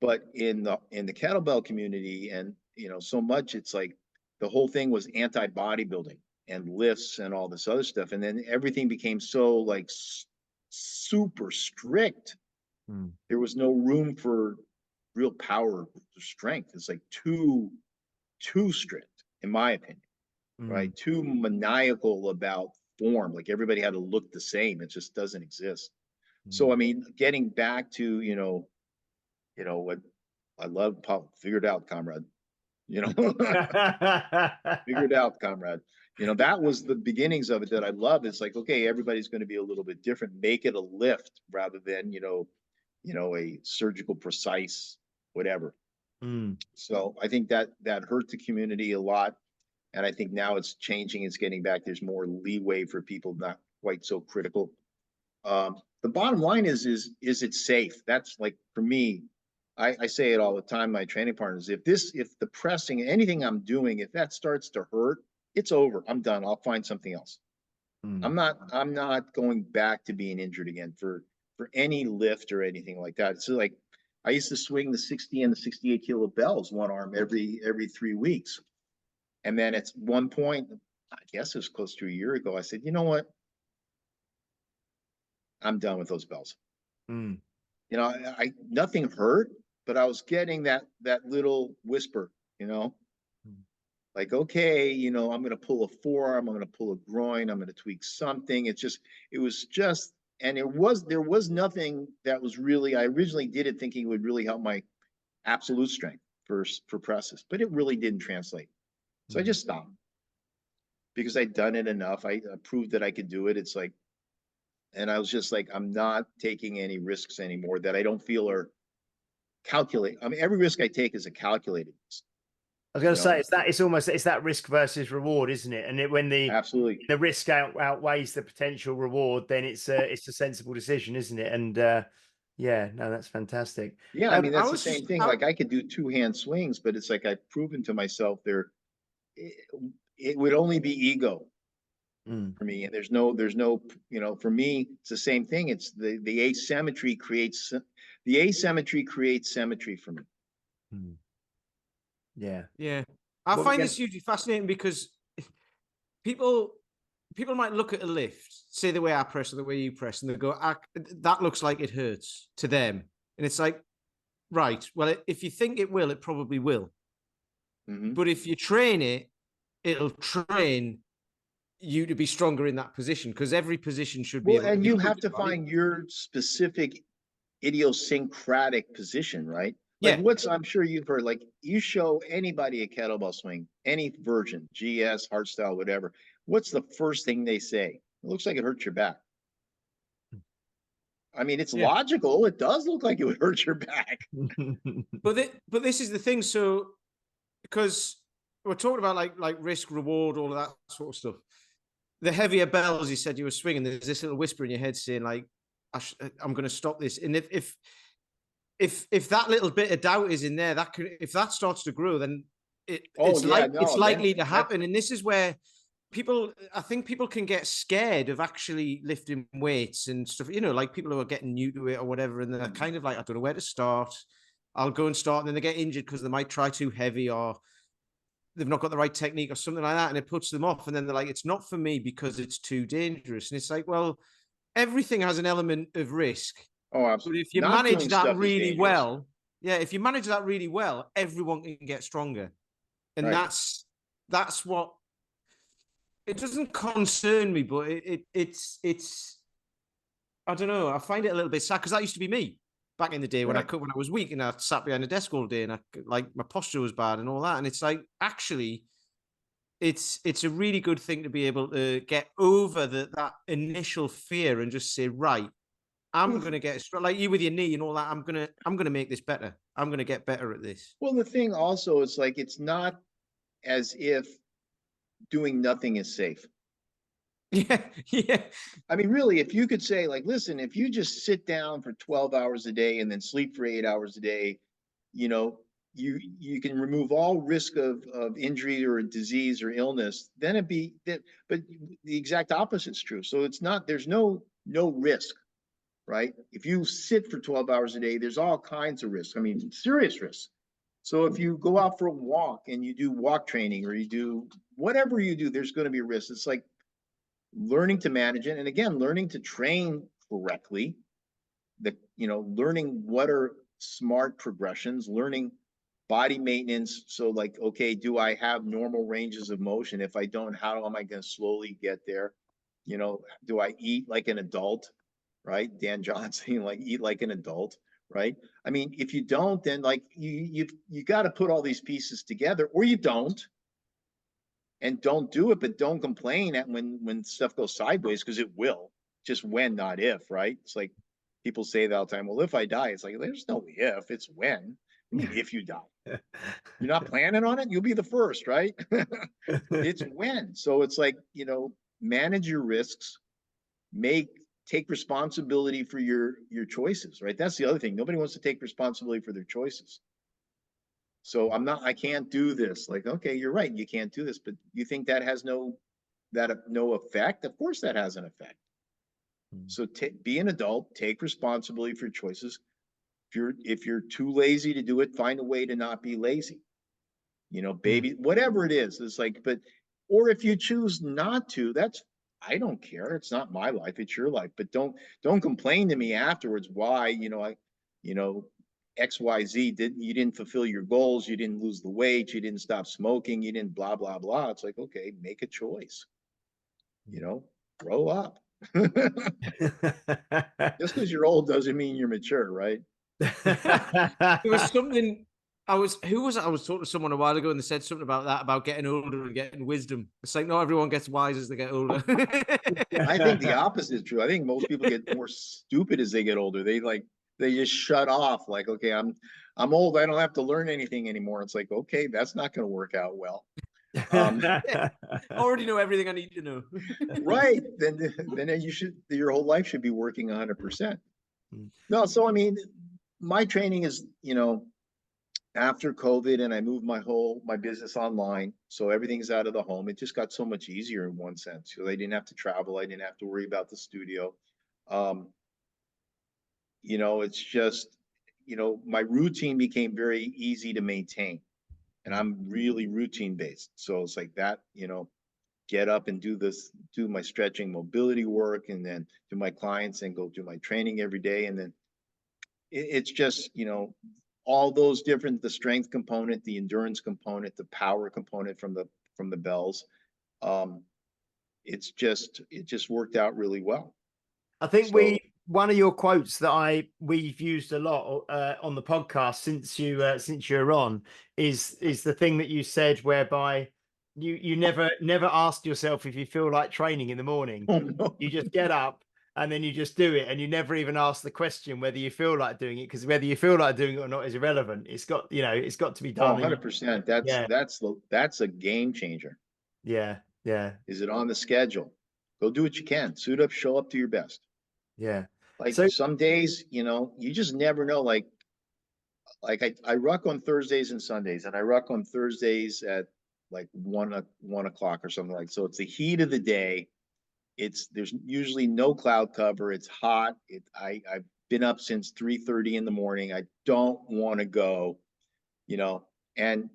But in the kettlebell community, and so much, it's like the whole thing was anti-bodybuilding and lifts and all this other stuff, and then everything became so like super strict. There was no room for real power or strength. It's like too strict, in my opinion, right? Too maniacal about form. Like everybody had to look the same. It just doesn't exist. So, I mean, getting back to, what I love, figured out, comrade, figured out, comrade, that was the beginnings of it that I love. It's like, okay, everybody's going to be a little bit different, make it a lift rather than, a surgical precise, whatever. So I think that hurt the community a lot. And I think now it's changing. It's getting back. There's more leeway for people not quite so critical. The bottom line is it safe? That's like, for me, I say it all the time, my training partners, if the pressing, anything I'm doing, if that starts to hurt, it's over. I'm done. I'll find something else. I'm not going back to being injured again for any lift or anything like that. It's like, I used to swing the 60 and the 68 kilo bells one arm every 3 weeks. And then at one point, I guess it was close to a year ago, I said, you know what? I'm done with those bells. You know, nothing hurt, but I was getting that little whisper, you know, like, okay, you know, I'm going to pull a forearm, I'm going to pull a groin, I'm going to tweak something. It was just, and there was nothing that was really, I originally did it thinking it would really help my absolute strength for presses, but it really didn't translate. So I just stopped because I'd done it enough. I proved that I could do it. It's like, and I was just like, I'm not taking any risks anymore that I don't feel are calculated. I mean, every risk I take is a calculated risk.
I was going to say, it's that risk versus reward, isn't it? And when
absolutely
the risk outweighs the potential reward, then it's a sensible decision, isn't it? And yeah, no, that's fantastic.
Yeah, I mean, that's the same thing. Like, I could do 2-hand swings, but it's like I've proven to myself it would only be ego for me. And there's no, you know, for me, it's the same thing. It's the asymmetry creates symmetry for me.
Yeah.
I find this hugely fascinating because people might look at a lift, say the way I press or the way you press, and they go, that looks like it hurts to them. And it's like, right, well, if you think it will, it probably will. But if you train it, it'll train you to be stronger in that position, because every position should be.
And you have to find your specific idiosyncratic position, right? Like, I'm sure you've heard, like, you show anybody a kettlebell swing, any version, GS, hardstyle, whatever. What's the first thing they say? It looks like it hurts your back. I mean, it's logical. It does look like it would hurt your back.
But this is the thing. So, because we're talking about like risk, reward, all of that sort of stuff. The heavier bells, you said you were swinging, there's this little whisper in your head saying, like, I'm going to stop this. And if that little bit of doubt is in there, if that starts to grow, then it's likely to happen. And this is where I think people can get scared of actually lifting weights and stuff, you know, like people who are getting new to it or whatever. And they're kind of like, I don't know where to start. I'll go and start. And then they get injured because they might try too heavy, or they've not got the right technique or something like that. And it puts them off. And then they're like, it's not for me because it's too dangerous. And it's like, well, everything has an element of risk.
Oh, absolutely.
But if you manage that really well, if you manage that really well, everyone can get stronger. And that's what, it doesn't concern me, but it's I don't know. I find it a little bit sad because that used to be me back in the day when I was weak and I sat behind a desk all day and my posture was bad and all that. And it's like, actually, it's a really good thing to be able to get over that initial fear and just say, right, I'm going to get like you with your knee and all that. I'm going to make this better. I'm going to get better at this.
Well, the thing also is, like, it's not as if doing nothing is safe.
Yeah.
I mean, really, if you could say, like, listen, if you just sit down for 12 hours a day and then sleep for 8 hours a day, you know, you can remove all risk of injury or disease or illness, then it'd be that. But the exact opposite is true. So it's not, there's no risk, right? If you sit for 12 hours a day, there's all kinds of risks. I mean, serious risks. So if you go out for a walk and you do walk training, or you do whatever you do, there's going to be risks. It's like learning to manage it. And again, learning to train correctly, learning what are smart progressions, learning body maintenance. So, like, okay, do I have normal ranges of motion? If I don't, how am I going to slowly get there? You know, do I eat like an adult? Right? Dan Johnson, like, eat like an adult, right? I mean, if you don't, then, like, you got to put all these pieces together, or you don't, and don't do it, but don't complain at when stuff goes sideways, because it will. Just when, not if, right? It's like people say that all the time. Well, if I die, it's like, there's no if, it's when. I mean, if you die, You're not planning on it, you'll be the first, right? It's when. So it's like, manage your risks, take responsibility for your choices, right? That's the other thing. Nobody wants to take responsibility for their choices. So I can't do this. Like, okay, you're right, you can't do this, but you think that has no effect? Of course that has an effect. So be an adult, take responsibility for your choices. If you're too lazy to do it, find a way to not be lazy. Baby, whatever it is, it's like, or if you choose not to, I don't care. It's not my life, it's your life. But don't complain to me afterwards why, XYZ you didn't fulfill your goals, you didn't lose the weight, you didn't stop smoking, you didn't blah, blah, blah. It's like, okay, make a choice. Grow up. Just because you're old doesn't mean you're mature, right?
There was something I was talking to someone a while ago and they said something about that, about getting older and getting wisdom. It's like not everyone gets wise as they get older.
I think the opposite is true. I think most people get more stupid as they get older. They just shut off, like, okay, I'm old, I don't have to learn anything anymore. It's like, okay, that's not going to work out well.
I already know everything I need to know.
Right. Then your whole life should be working 100%. No, so I mean, my training is, after COVID, and I moved my business online, so everything's out of the home. It just got so much easier in one sense. So I didn't have to travel. I didn't have to worry about the studio. It's just, my routine became very easy to maintain, and I'm really routine based. So it's like that, get up and do my stretching mobility work, and then do my clients and go do my training every day. And then it's just, all those different, the strength component, the endurance component, the power component from the bells. It just worked out really well.
I think one of your quotes that we've used a lot on the podcast since you're on is the thing that you said, whereby you never ask yourself if you feel like training in the morning.
Oh, no.
You just get up and then you just do it, and you never even ask the question whether you feel like doing it, because whether you feel like doing it or not is irrelevant. It's got to be done.
100%. That's a game changer.
Yeah.
Is it on the schedule? Go do what you can. Suit up, show up to your best.
Yeah.
Like, so some days, you just never know. Like I ruck on Thursdays and Sundays, and I ruck on Thursdays at like 1 o'clock or something like. So it's the heat of the day. There's usually no cloud cover. It's hot. I've been up since 3:30 in the morning. I don't want to go, and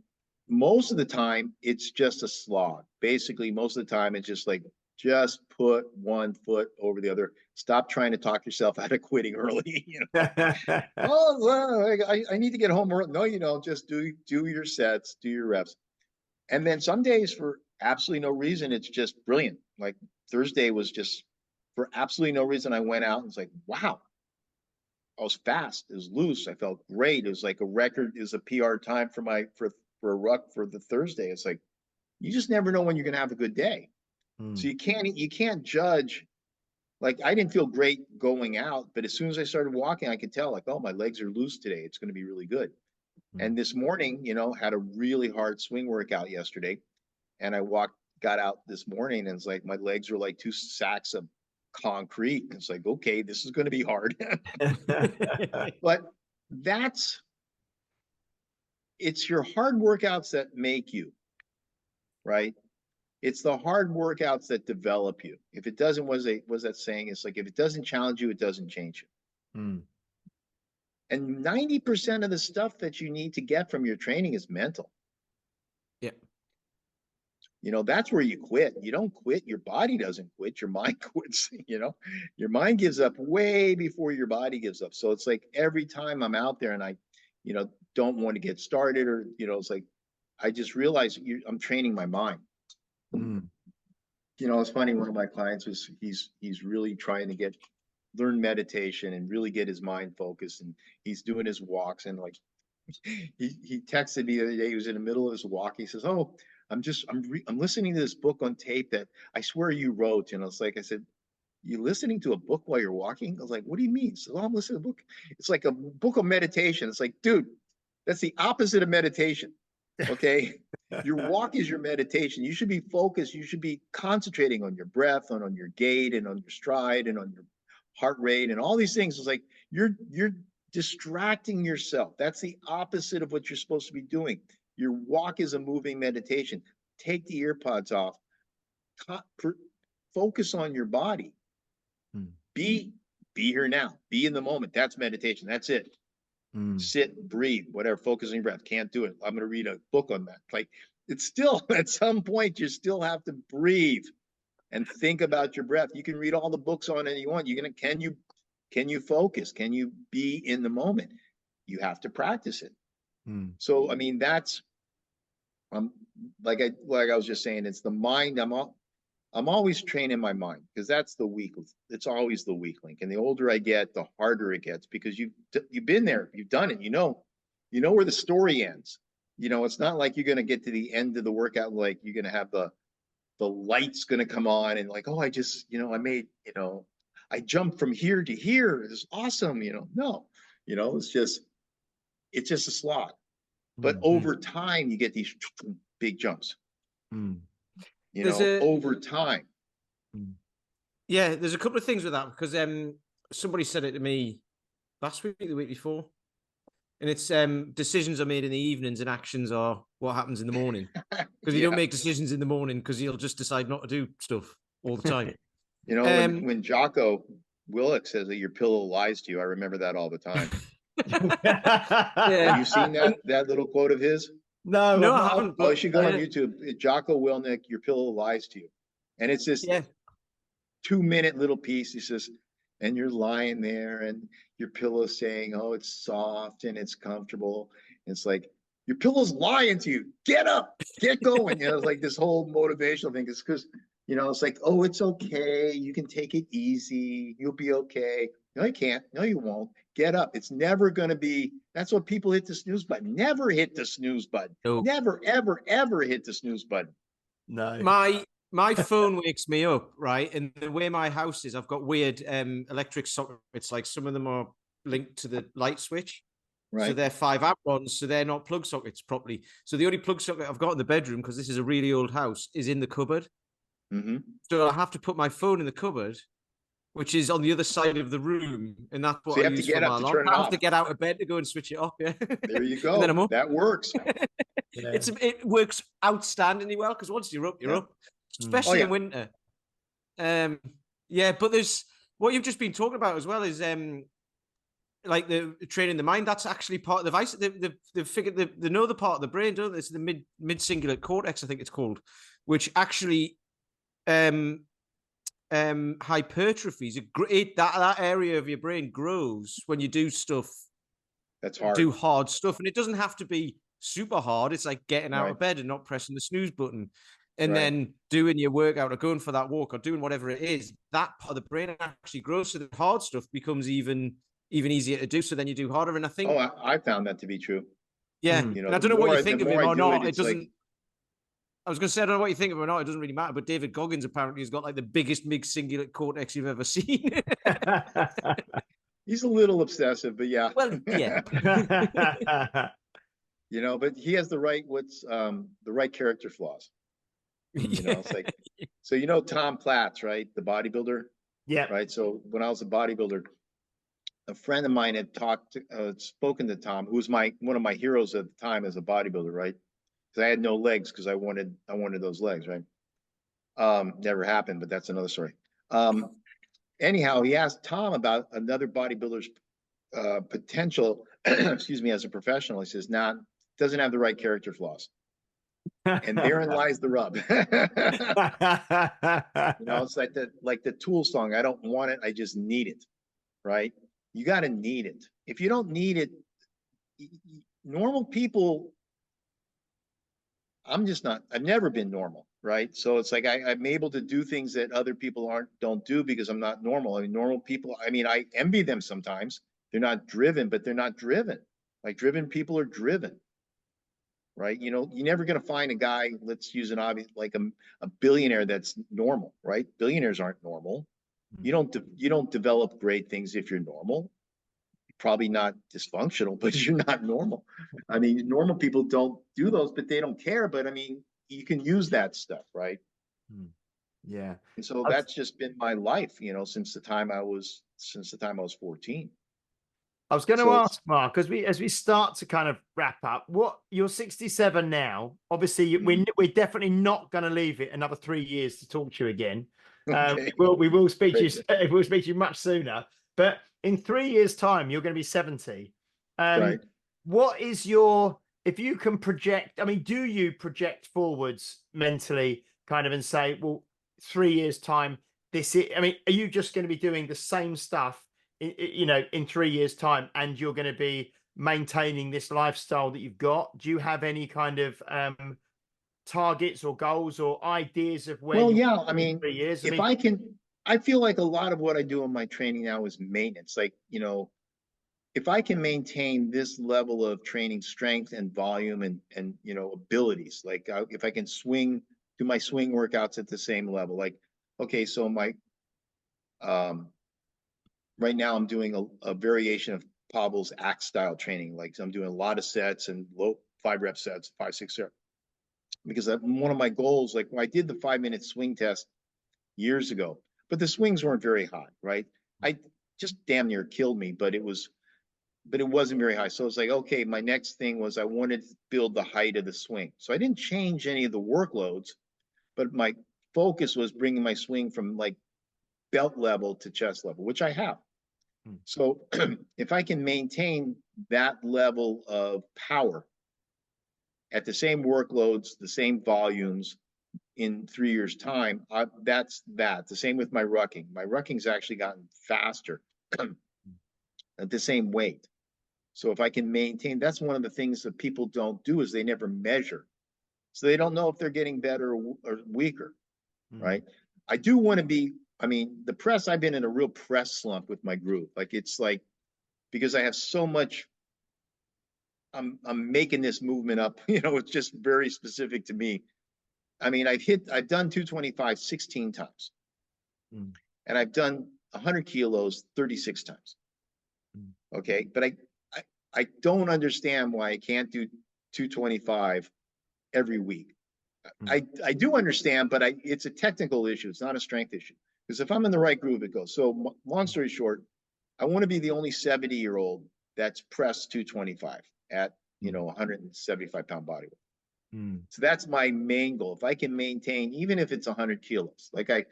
most of the time it's just a slog. Basically, most of the time it's just like, just put one foot over the other. Stop trying to talk yourself out of quitting early. Oh, well, I need to get home early. No, you don't. Just do your sets, do your reps. And then some days, for absolutely no reason, it's just brilliant. Like Thursday was just for absolutely no reason. I went out and was like, wow, I was fast. It was loose. I felt great. It was like a record. It was a PR time for a ruck for the Thursday. It's like, you just never know when you're going to have a good day. So you can't judge. Like, I didn't feel great going out, but as soon as I started walking, I could tell, like, oh, my legs are loose today. It's going to be really good. And this morning, had a really hard swing workout yesterday, and I got out this morning, and it's like my legs are like 2 sacks of concrete. It's like, okay, this is going to be hard. But it's your hard workouts that make you, right? It's the hard workouts that develop you. If it doesn't, was that saying? It's like, if it doesn't challenge you, it doesn't change you. And 90% of the stuff that you need to get from your training is mental.
Yeah.
That's where you quit. You don't quit. Your body doesn't quit. Your mind quits. Your mind gives up way before your body gives up. So it's like every time I'm out there and I, don't want to get started, or, it's like, I just realize I'm training my mind. It's funny. One of my clients he's really trying to learn meditation and really get his mind focused, and he's doing his walks, and like he texted me the other day. He was in the middle of his walk. He says, "Oh, I'm listening to this book on tape that I swear you wrote." And I said, "You listening to a book while you're walking?" I was like, "What do you mean?" So, "Oh, I'm listening to a book. It's like a book of meditation." It's like, dude, That's the opposite of meditation. Okay. Your walk is your meditation. You should be focused. You should be concentrating on your breath, on your gait, and on your stride, and on your heart rate, and all these things. It's like you're distracting yourself. That's the opposite of what you're supposed to be doing. Your walk is a moving meditation. Take the ear pods off. Focus on your body. Be here now. Be in the moment. That's meditation. That's it. Sit, breathe, whatever. Focus on your breath. Can't do it. I'm going to read a book on that. Like, it's still, at some point, you still have to breathe and think about your breath. You can read all the books on it you want. Can you focus? Can you be in the moment? You have to practice it. So, I mean, that's, like I was just saying, it's the mind. I'm always training my mind, because that's the weak. It's always the weak link. And the older I get, the harder it gets, because you've been there, you've done it. You know where the story ends. It's not like you're going to get to the end of the workout, like you're going to have the lights going to come on and like, oh, I just, I made, I jumped from here to here. It's awesome. No, it's just a slog. But over time, you get these big jumps. Over time.
Yeah, there's a couple of things with that, because somebody said it to me last week, the week before, and it's decisions are made in the evenings and actions are what happens in the morning. Because you don't make decisions in the morning, because you'll just decide not to do stuff all the time.
When Jocko Willock says that your pillow lies to you, I remember that all the time. Have you seen that little quote of his?
No,
I haven't.
Oh, you should go on YouTube. Jocko Willink, your pillow lies to you. And it's this 2-minute little piece. He says, and you're lying there and your pillow's saying, oh, it's soft and it's comfortable. And it's like, your pillow's lying to you. Get up, get going. It's like this whole motivational thing. It's because, it's like, oh, it's okay. You can take it easy. You'll be okay. No, you can't. No, you won't. Get up. It's never going to be. That's what people hit the snooze button. Never hit the snooze button.
Nope.
Never, ever, ever hit the snooze button.
No.
My phone wakes me up, right? And the way my house is, I've got weird electric sockets. Like some of them are linked to the light switch. Right. So they're 5-amp ones, so they're not plug sockets properly. So the only plug socket I've got in the bedroom, because this is a really old house, is in the cupboard. So I have to put my phone in the cupboard, which is on the other side of the room, and that's what I use for my alarm. I have to get out of bed to go and switch it off. Yeah,
there you go. That works.
It works outstandingly well, because once you're up, you're up, especially in winter. But there's what you've just been talking about as well is like the training the mind. That's actually part of the device. They've figured they know the part of the brain, don't they? It's the mid cingulate cortex, I think it's called, which actually hypertrophies. That area of your brain grows when you do stuff.
That's hard.
Do hard stuff, and it doesn't have to be super hard. It's like getting out of bed and not pressing the snooze button, and then doing your workout or going for that walk or doing whatever it is. That part of the brain actually grows, so the hard stuff becomes even easier to do. So then you do harder, and I think.
Oh, I found that to be true.
Yeah, and I don't know what you think of him or not. It doesn't. I was going to say, I don't know what you think of him or not. It doesn't really matter. But David Goggins apparently has got like the biggest mid cingulate cortex you've ever seen.
He's a little obsessive, but yeah.
Well, yeah.
But he has the right character flaws. It's like, so Tom Platz, right? The bodybuilder.
Yeah.
Right. So when I was a bodybuilder, a friend of mine had spoken to Tom, who was one of my heroes at the time as a bodybuilder, right? Because I had no legs, because I wanted those legs, right? Never happened, but that's another story. Anyhow, he asked Tom about another bodybuilder's potential, excuse me, as a professional. He says, nah, doesn't have the right character flaws. And therein lies the rub. It's like the Tool song. I don't want it, I just need it, right? You got to need it. If you don't need it, normal people, I've never been normal, right? So it's like I'm able to do things that other people don't do because I'm not normal. I mean, normal people, I envy them sometimes. They're not driven, but they're not driven. Like driven people are driven, right? You're never going to find a guy, let's use an obvious, like a billionaire that's normal, right? Billionaires aren't normal. You don't develop great things if you're normal. probably not dysfunctional, but you're not normal. I mean, normal people don't do those, but they don't care. But I mean, you can use that stuff, right?
Yeah.
And so that's just been my life, you know, since the time I was 14.
I was going to
So
ask Mark, as we start to kind of wrap up, what you're 67 now. Obviously, we're definitely not going to leave it another 3 years to talk to you again.
okay.
We will speak to you.
Great.
We'll speak to you much sooner. But in 3 years' time, you're going to be 70.
Right.
What is your, if you can project? I mean, do you project forwards mentally, kind of, and say, well, 3 years' time, this is? I mean, are you just going to be doing the same stuff? You know, in 3 years' time, and you're going to be maintaining this lifestyle that you've got? Do you have any kind of targets or goals or ideas of where?
Well,
you
yeah. I mean,
3 years.
if I can, I feel like a lot of what I do in my training now is maintenance. Like, you know, if I can maintain this level of training strength and volume and you know, abilities, like if I can do my swing workouts at the same level, like, okay, so my right now I'm doing a variation of Pavel's axe style training. Like I'm doing a lot of sets and low 5-rep sets, 5, 6 reps. Because one of my goals, like I did the 5-minute swing test years ago, but the swings weren't very high, right? I just damn near killed me, but it wasn't very high. So it's like, okay, my next thing was I wanted to build the height of the swing. So I didn't change any of the workloads, but my focus was bringing my swing from like belt level to chest level, which I have. So if I can maintain that level of power at the same workloads, the same volumes in 3 years' time, that's that. The same with my rucking. My rucking's actually gotten faster at the same weight. So if I can maintain, that's one of the things that people don't do is they never measure. So they don't know if they're getting better or weaker, right? I do want to be, I mean, the press, I've been in a real press slump with my group. Like, it's like, because I have so much, I'm making this movement up, you know, it's just very specific to me. I mean, I've done 225 16 times. And I've done 100 kilos 36 times. Okay. But I don't understand why I can't do 225 every week. I do understand, but it's a technical issue. It's not a strength issue. Because if I'm in the right groove, it goes. So long story short, I want to be the only 70-year-old that's pressed 225 at, you know, 175-pound body weight. So that's my main goal. If I can maintain, even if it's 100 kilos, like I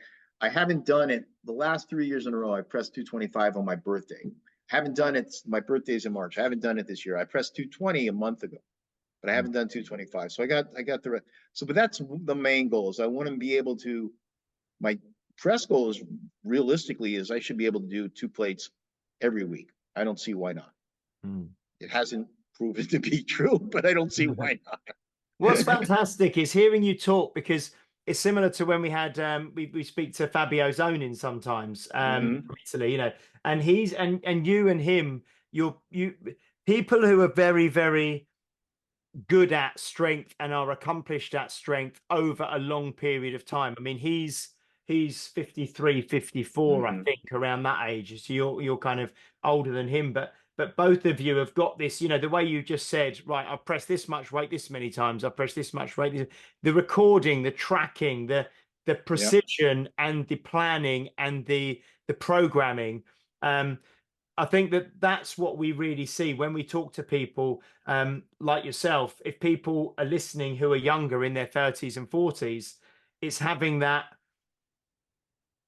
haven't done it the last 3 years in a row. I pressed 225 on my birthday. I haven't done it. My birthday's in March. I haven't done it this year. I pressed 220 a month ago, but I haven't done 225. So I got the rest. So, but that's the main goal is I want to be able to, my press goal is realistically is I should be able to do 2 plates every week. I don't see why not. It hasn't proven to be true, but I don't see why not.
What's fantastic is hearing you talk, because it's similar to when we had we speak to Fabio Zonin sometimes from Italy, you know, and he's and you and him, you people who are very, very good at strength and are accomplished at strength over a long period of time. I mean, he's 53, 54, I think, around that age. So you're kind of older than him, but both of you have got this, you know, the way you just said, right, I've pressed this much weight this many times, I've pressed this much weight, the recording, the tracking, the precision and the planning and the programming. I think that's what we really see when we talk to people like yourself. If people are listening who are younger, in their 30s and 40s, it's having that.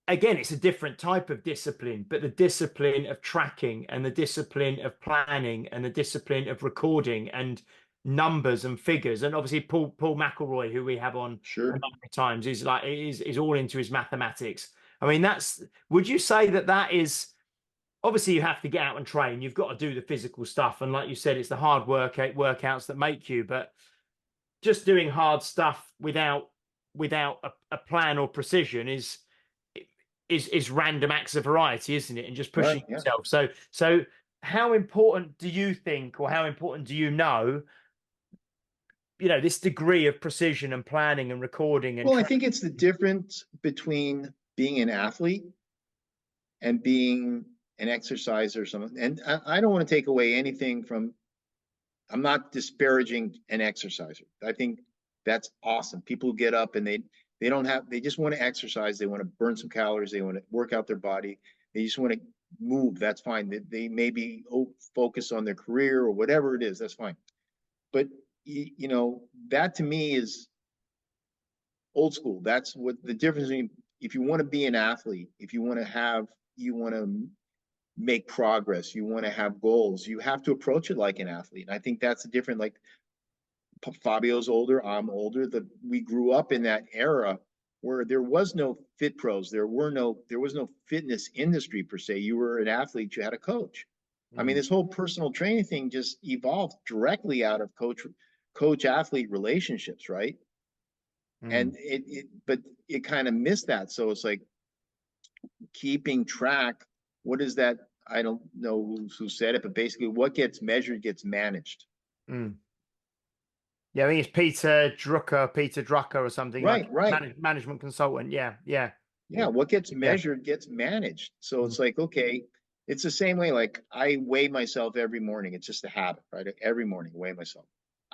Again, it's a different type of discipline, but the discipline of tracking and the discipline of planning and the discipline of recording and numbers and figures. And obviously Paul McElroy, who we have on a number of times, is like is all into his mathematics. I mean, would you say that is, obviously you have to get out and train, you've got to do the physical stuff, and like you said, it's the hard workouts that make you, but just doing hard stuff without a plan or precision is random acts of variety, isn't it? And just pushing yourself. So how important do you think, or how important do you know, this degree of precision and planning and recording? And
I think it's the difference between being an athlete and being an exercise or something, and I don't want to take away anything from, I'm not disparaging an exerciser. I think that's awesome. People get up and they just want to exercise. They want to burn some calories. They want to work out their body. They just want to move. That's fine. They maybe focus on their career or whatever it is. That's fine. But you know, that to me is old school. That's what the difference between, if you want to be an athlete, if you want to make progress, you want to have goals, you have to approach it like an athlete. And I think that's a different, like Fabio's older, I'm older, we grew up in that era where there was no fit pros, there was no fitness industry per se. You were an athlete, you had a coach. I mean, this whole personal training thing just evolved directly out of coach athlete relationships, right? And but it kind of missed that. So it's like keeping track. What is that? I don't know who said it, but basically what gets measured gets managed.
Yeah, I think it's Peter Drucker or something.
Right,
like
right.
Management consultant. Yeah.
What gets measured gets managed. So it's like, okay, it's the same way. Like I weigh myself every morning. It's just a habit, right? Every morning, weigh myself.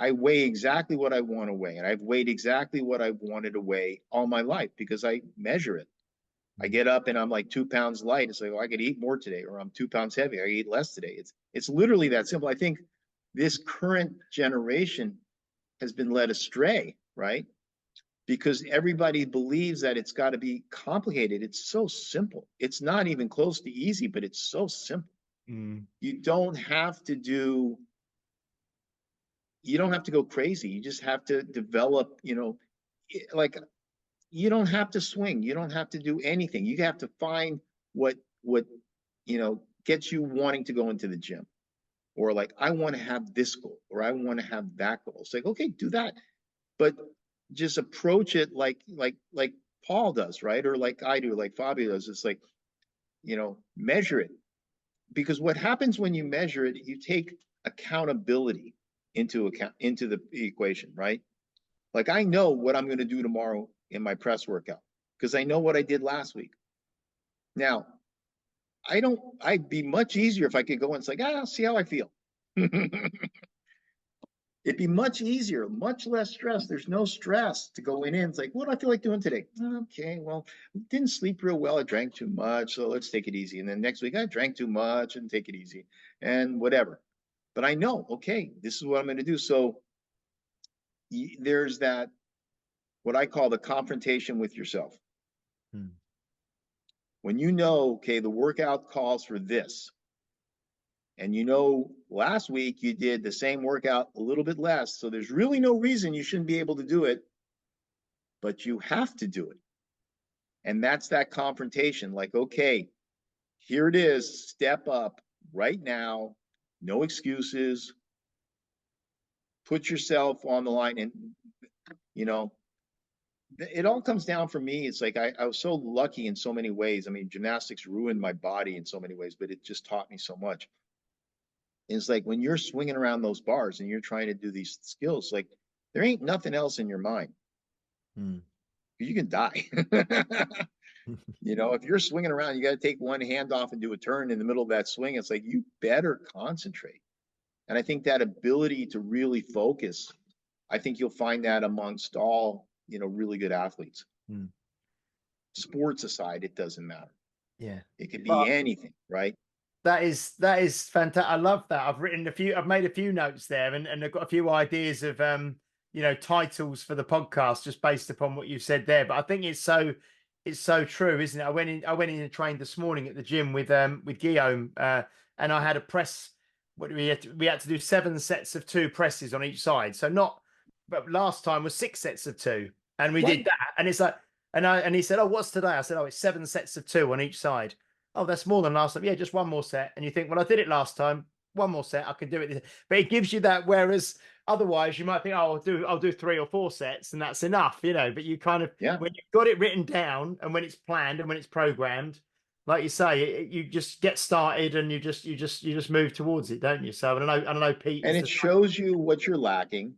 I weigh exactly what I want to weigh, and I've weighed exactly what I wanted to weigh all my life because I measure it. I get up and I'm like 2 pounds light. It's like, oh, I could eat more today, or I'm 2 pounds heavy. I eat less today. It's literally that simple. I think this current generation has been led astray, right? Because everybody believes that it's got to be complicated. It's so simple. It's not even close to easy, but it's so simple. You don't have to go crazy. You just have to develop, like you don't have to swing. You don't have to do anything. You have to find what gets you wanting to go into the gym, or like, I want to have this goal, or I want to have that goal. It's like, okay, do that, but just approach it like Paul does, right? Or like I do, like Fabio does. It's like, measure it, because what happens when you measure it, you take accountability into the equation, right? Like I know what I'm going to do tomorrow in my press workout because I know what I did last week. Now, I'd be much easier if I could go and say, I'll see how I feel. It'd be much easier, much less stress. There's no stress to go in. It's like, what do I feel like doing today? Okay, well, didn't sleep real well. I drank too much, so let's take it easy. And then next week, I drank too much and take it easy and whatever. But I know, okay, this is what I'm going to do. So there's that, what I call the confrontation with yourself. When you know, okay, the workout calls for this, and last week you did the same workout a little bit less, so there's really no reason you shouldn't be able to do it, but you have to do it. And that's that confrontation. Like, okay, here it is, step up right now, no excuses, put yourself on the line. And it all comes down for me. It's like I was so lucky in so many ways. I mean, gymnastics ruined my body in so many ways, but it just taught me so much. It's like when you're swinging around those bars and you're trying to do these skills, like there ain't nothing else in your mind. You can die. If you're swinging around, you got to take one hand off and do a turn in the middle of that swing. It's like, you better concentrate. And I think that ability to really focus, I think you'll find that amongst all, really good athletes. Sports aside, it doesn't matter.
Yeah.
It could be anything, right?
That is fantastic. I love that. I've made a few notes there, and I've got a few ideas of titles for the podcast just based upon what you said there. But I think it's so true, isn't it? I went in and trained this morning at the gym with Guillaume, and I had a press. We had to do 7 sets of 2 presses on each side. But last time was 6 sets of 2, and we did that. And it's like, and he said, "Oh, what's today?" I said, "Oh, it's 7 sets of 2 on each side." "Oh, that's more than last time." "Yeah, just one more set." And you think, well, I did it last time. One more set, I can do it. But it gives you that. Whereas otherwise, you might think, "Oh, I'll do 3 or 4 sets, and that's enough," But you kind of, when you've got it written down, and when it's planned, and when it's programmed, like you say, you just get started, and you just move towards it, don't you? So I don't know, Pete.
And it shows you what you're lacking.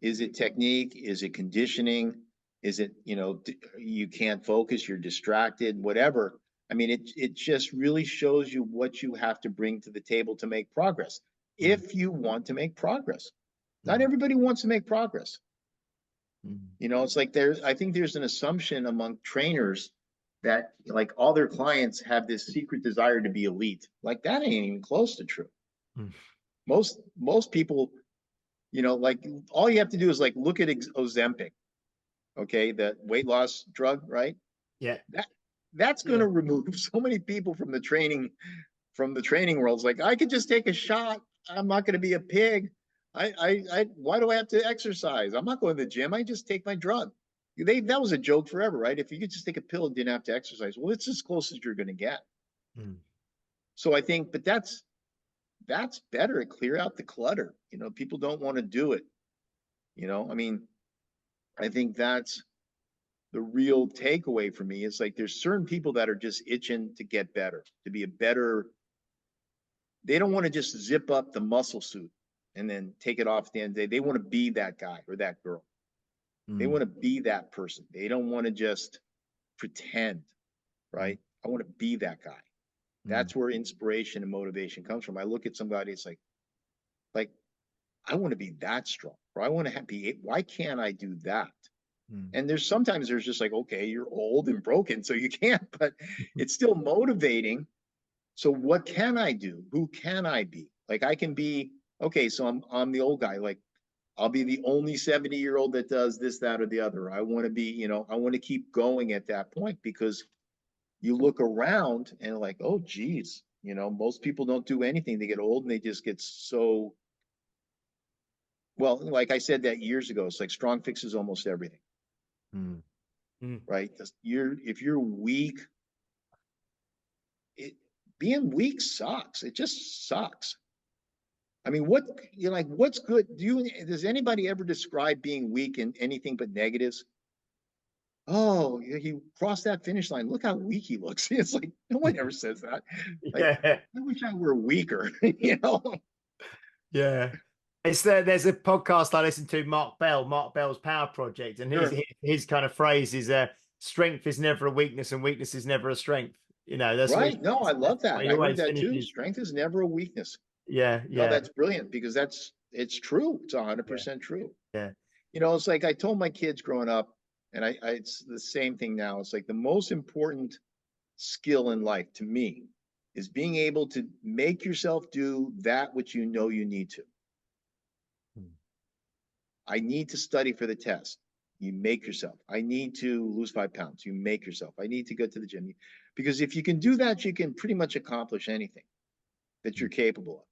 Is it technique? Is it conditioning? Is it, you can't focus, you're distracted, whatever. I mean, it just really shows you what you have to bring to the table to make progress. If you want to make progress, not everybody wants to make progress. You know, it's like I think there's an assumption among trainers that like all their clients have this secret desire to be elite. Like that ain't even close to true. Most people, you know, like all you have to do is like look at Ozempic, okay, the weight loss drug, right?
Yeah.
That's going to remove so many people from the training world. It's like, I could just take a shot. I'm not going to be a pig. Why do I have to exercise? I'm not going to the gym. I just take my drug. That was a joke forever, right? If you could just take a pill and didn't have to exercise, well, it's as close as you're going to get. So I think, but that's better. Clear out the clutter. You know, people don't want to do it. You know, I mean, I think that's the real takeaway for me. Is like there's certain people that are just itching to get better, to be a better. They don't want to just zip up the muscle suit and then take it off at the end of the day. They want to be that guy or that girl. They want to be that person. They don't want to just pretend, right? I want to be that guy. That's where inspiration and motivation comes from. I look at somebody, it's like I want to be that strong, or I want to be. Why can't I do that? And sometimes there's just like, okay, you're old and broken, so you can't, but it's still motivating. So what can I do? Who can I be? Like I can be, okay, so I'm the old guy. Like I'll be the only 70-year-old that does this, that, or the other. I want to be, you know, I want to keep going at that point, because you look around and like, oh, geez, you know, most people don't do anything. They get old and they just get so, well, like I said that years ago, it's like strong fixes almost everything. Right? If you're weak, being weak sucks. It just sucks. I mean, what's good? Does anybody ever describe being weak in anything but negatives? Oh, he crossed that finish line. Look how weak he looks. It's like, no one ever says that. Like, I wish I were weaker, you know?
Yeah. There's a podcast I listen to, Mark Bell's Power Project, and his kind of phrase is strength is never a weakness and weakness is never a strength. You know, that's
right. No, I love that. I heard that too. Strength is never a weakness.
Yeah.
No, that's brilliant, because it's true. It's 100% true.
Yeah.
You know, it's like I told my kids growing up, and it's the same thing now. It's like the most important skill in life to me is being able to make yourself do that which you know you need to. I need to study for the test. You make yourself. I need to lose 5 pounds. You make yourself. I need to go to the gym. Because if you can do that, you can pretty much accomplish anything that you're capable of.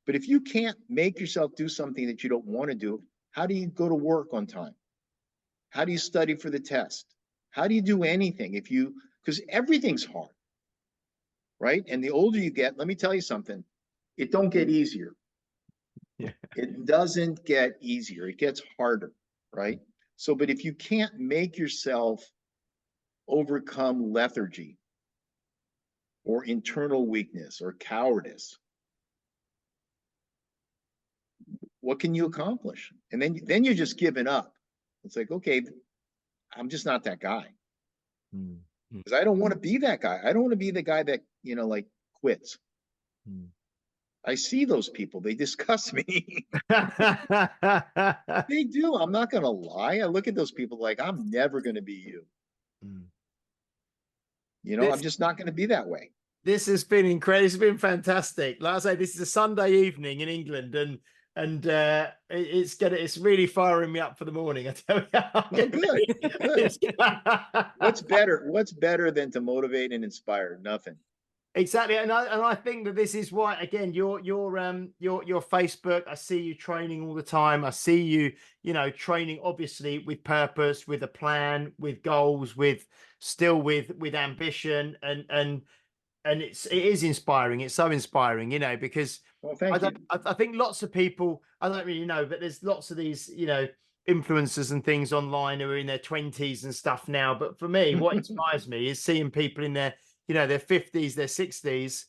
But if you can't make yourself do something that you don't want to do, how do you go to work on time? How do you study for the test? How do you do anything because everything's hard, right? And the older you get, let me tell you something, it don't get easier.
Yeah.
It doesn't get easier. It gets harder, right? So, but if you can't make yourself overcome lethargy or internal weakness or cowardice, what can you accomplish? And then you're just giving up. It's like, okay, I'm just not that guy. Because I don't want to be that guy. I don't want to be the guy that, you know, like quits. I see those people. They disgust me. They do. I'm not going to lie. I look at those people like, I'm never going to be you. You know, I'm just not going to be that way.
This has been incredible. It's been fantastic. Like I say, this is a Sunday evening in England, and it's really firing me up for the morning. I tell you.
Good. What's better than to motivate and inspire? Nothing.
Exactly, and I think that this is why, again, your Facebook. I see you training all the time. I see you, training obviously with purpose, with a plan, with goals, with ambition, and it is inspiring. It's so inspiring, because I think lots of people, I don't really know, but there's lots of these, influencers and things online who are in their 20s and stuff now. But for me, what inspires me is seeing people in their, their 50s, their 60s,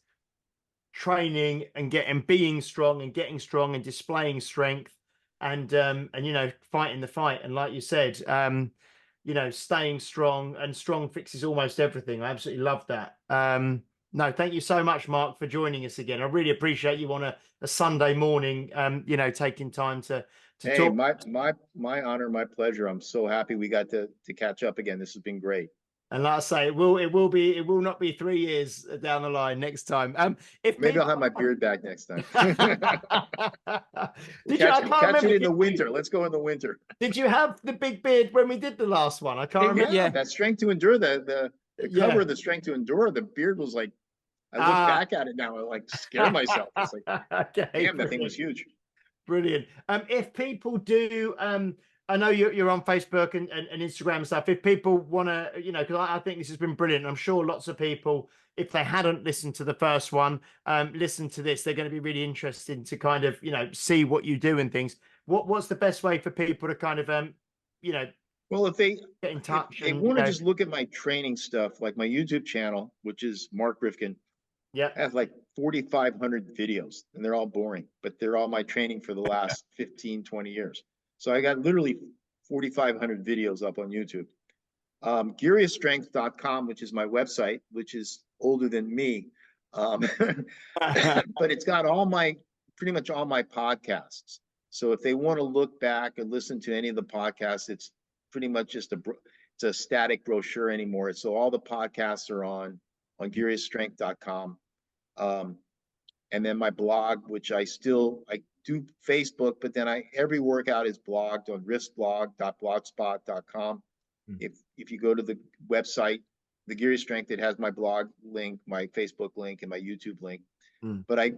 training and being strong and getting strong and displaying strength and fighting the fight. And like you said, staying strong, and strong fixes almost everything. I absolutely love that. No, thank you so much, Mark, for joining us again. I really appreciate you on a Sunday morning, taking time to
Hey,
talk.
my honor, my pleasure. I'm so happy we got to catch up again. This has been great.
And like I say, it will not be 3 years down the line next time. If
Maybe I'll
people...
have my beard back next time.
Did you? I can't
catch
remember.
it in the winter. Let's go in the winter.
Did you have the big beard when we did the last one? I can't remember.
Yeah, that Strength to Endure, the cover of the Strength to Endure, the beard was like, I look back at it now, I like scare myself. It's like,
okay,
damn, that thing was huge.
Brilliant. If people do, I know you're on Facebook and Instagram and stuff. If people want to, because I think this has been brilliant. I'm sure lots of people, if they hadn't listened to the first one, listen to this, they're going to be really interested to kind of, see what you do and things. What's the best way for people to kind of,
well, if they
get in touch,
they want to just look at my training stuff, like my YouTube channel, which is Mark Reifkind.
Yeah,
I have like 4,500 videos, and they're all boring, but they're all my training for the last 15, 20 years. So I got literally 4,500 videos up on YouTube. GeariousStrength.com, which is my website, which is older than me. But it's got pretty much all my podcasts. So if they want to look back and listen to any of the podcasts, it's pretty much just it's a static brochure anymore. So all the podcasts are on GearioStrength.com. And then my blog, which I do Facebook, but then every workout is blogged on wristblog.blogspot.com. If you go to the website, the Geary Strength, it has my blog link, my Facebook link, and my YouTube link. But I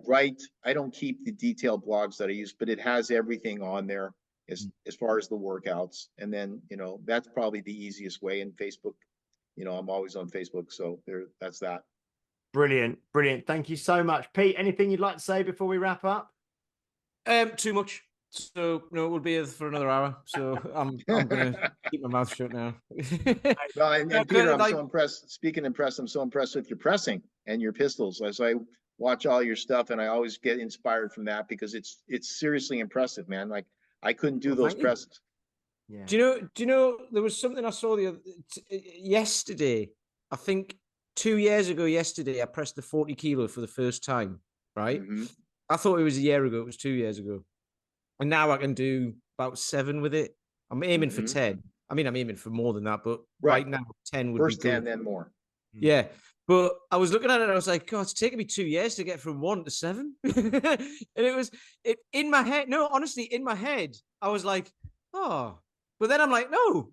don't keep the detailed blogs that I use, but it has everything on there as far as the workouts. And then, that's probably the easiest way. In Facebook, I'm always on Facebook. So that's that.
Brilliant. Thank you so much, Pete. Anything you'd like to say before we wrap up?
Too much. So no, we'll be here for another hour. So I'm gonna keep my mouth shut now.
Well, and Peter, I'm so impressed. Speaking impressed, I'm so impressed with your pressing and your pistols. As I watch all your stuff, and I always get inspired from that, because it's seriously impressive, man. Like, I couldn't do those presses.
Yeah.
Do you know there was something I saw yesterday? I think 2 years ago yesterday, I pressed the 40 kilo for the first time, right? I thought it was a year ago. It was 2 years ago. And now I can do about 7 with it. I'm aiming for 10. I mean, I'm aiming for more than that, but right now 10 would
first
be good.
10, then more.
Yeah. But I was looking at it and I was like, God, it's taken me 2 years to get from 1 to 7. And in my head. No, honestly, in my head, I was like, oh. But then I'm like, no,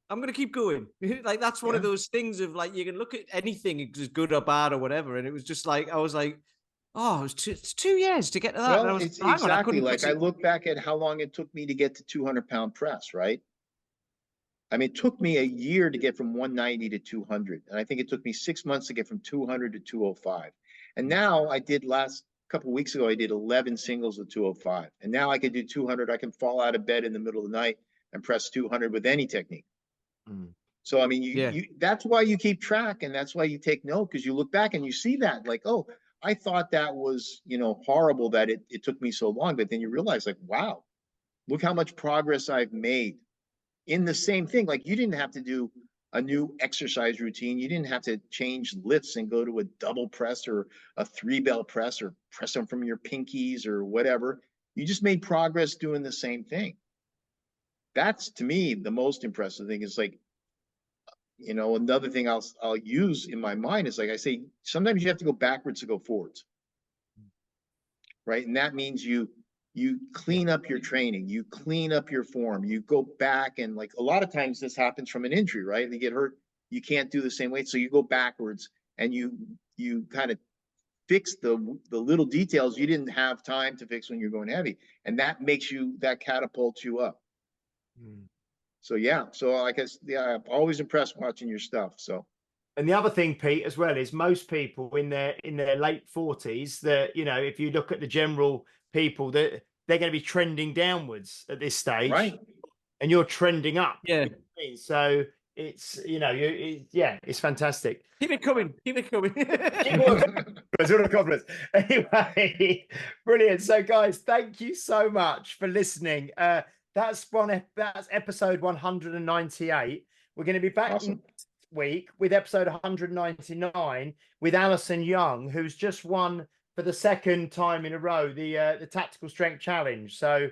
I'm going to keep going. Like, that's one of those things of like, you can look at anything as good or bad or whatever. And it was just like, I was like, oh, it's 2 years to get to that.
Well,
and I was,
it's exactly like I look back at how long it took me to get to 200-pound press, right? I mean, it took me a year to get from 190 to 200. And I think it took me 6 months to get from 200 to 205. And now I did couple of weeks ago, I did 11 singles with 205. And now I could do 200. I can fall out of bed in the middle of the night and press 200 with any technique. So, I mean, that's why you keep track, and that's why you take note, because you look back and you see that, like, oh, I thought that was, horrible that it took me so long. But then you realize, like, wow, look how much progress I've made in the same thing. Like, you didn't have to do a new exercise routine. You didn't have to change lifts and go to a double press or a 3-bell press or press them from your pinkies or whatever. You just made progress doing the same thing. That's, to me, the most impressive thing. Is like, another thing I'll use in my mind is, like I say, sometimes you have to go backwards to go forwards, right? And that means you clean up your training, you clean up your form, you go back, and like a lot of times this happens from an injury, right? You get hurt, you can't do the same weight, so you go backwards and you kind of fix the little details you didn't have time to fix when you're going heavy, and that catapults you up. So like I'm always impressed watching your stuff. So,
and the other thing, Pete, as well, is most people in their late 40s, that if you look at the general people, that they're going to be trending downwards at this stage,
right? And
you're trending up.
Yeah.
So it's it's fantastic.
Keep it coming.
Anyway, brilliant. So guys, thank you so much for listening. that's episode 198. We're going to be back next week with episode 199 with Alison Young, who's just won for the second time in a row the Tactical Strength Challenge. So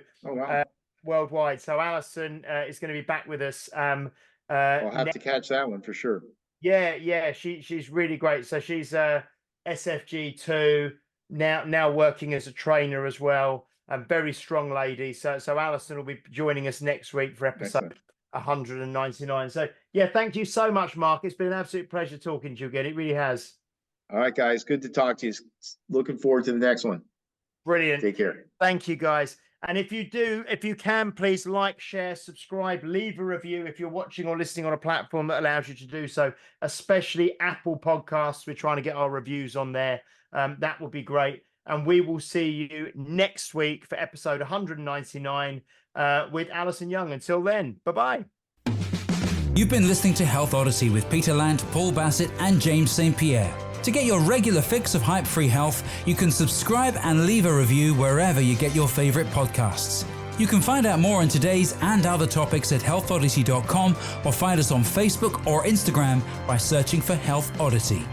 worldwide. So Alison is going to be back with us. I'll
have to catch that one for sure.
Yeah. She's really great. So she's SFG 2 now working as a trainer as well. A very strong lady. So Alison will be joining us next week for episode 199. So yeah, thank you so much, Mark. It's been an absolute pleasure talking to you again. It really has.
All right, guys. Good to talk to you. Looking forward to the next one.
Brilliant.
Take care.
Thank you, guys. And if you can, please like, share, subscribe, leave a review if you're watching or listening on a platform that allows you to do so, especially Apple Podcasts. We're trying to get our reviews on there. That would be great. And we will see you next week for episode 199 with Alison Young. Until then, bye-bye.
You've been listening to Health Odyssey with Peter Lant, Paul Bassett, and James St. Pierre. To get your regular fix of hype-free health, you can subscribe and leave a review wherever you get your favorite podcasts. You can find out more on today's and other topics at healthodyssey.com or find us on Facebook or Instagram by searching for Health Odyssey.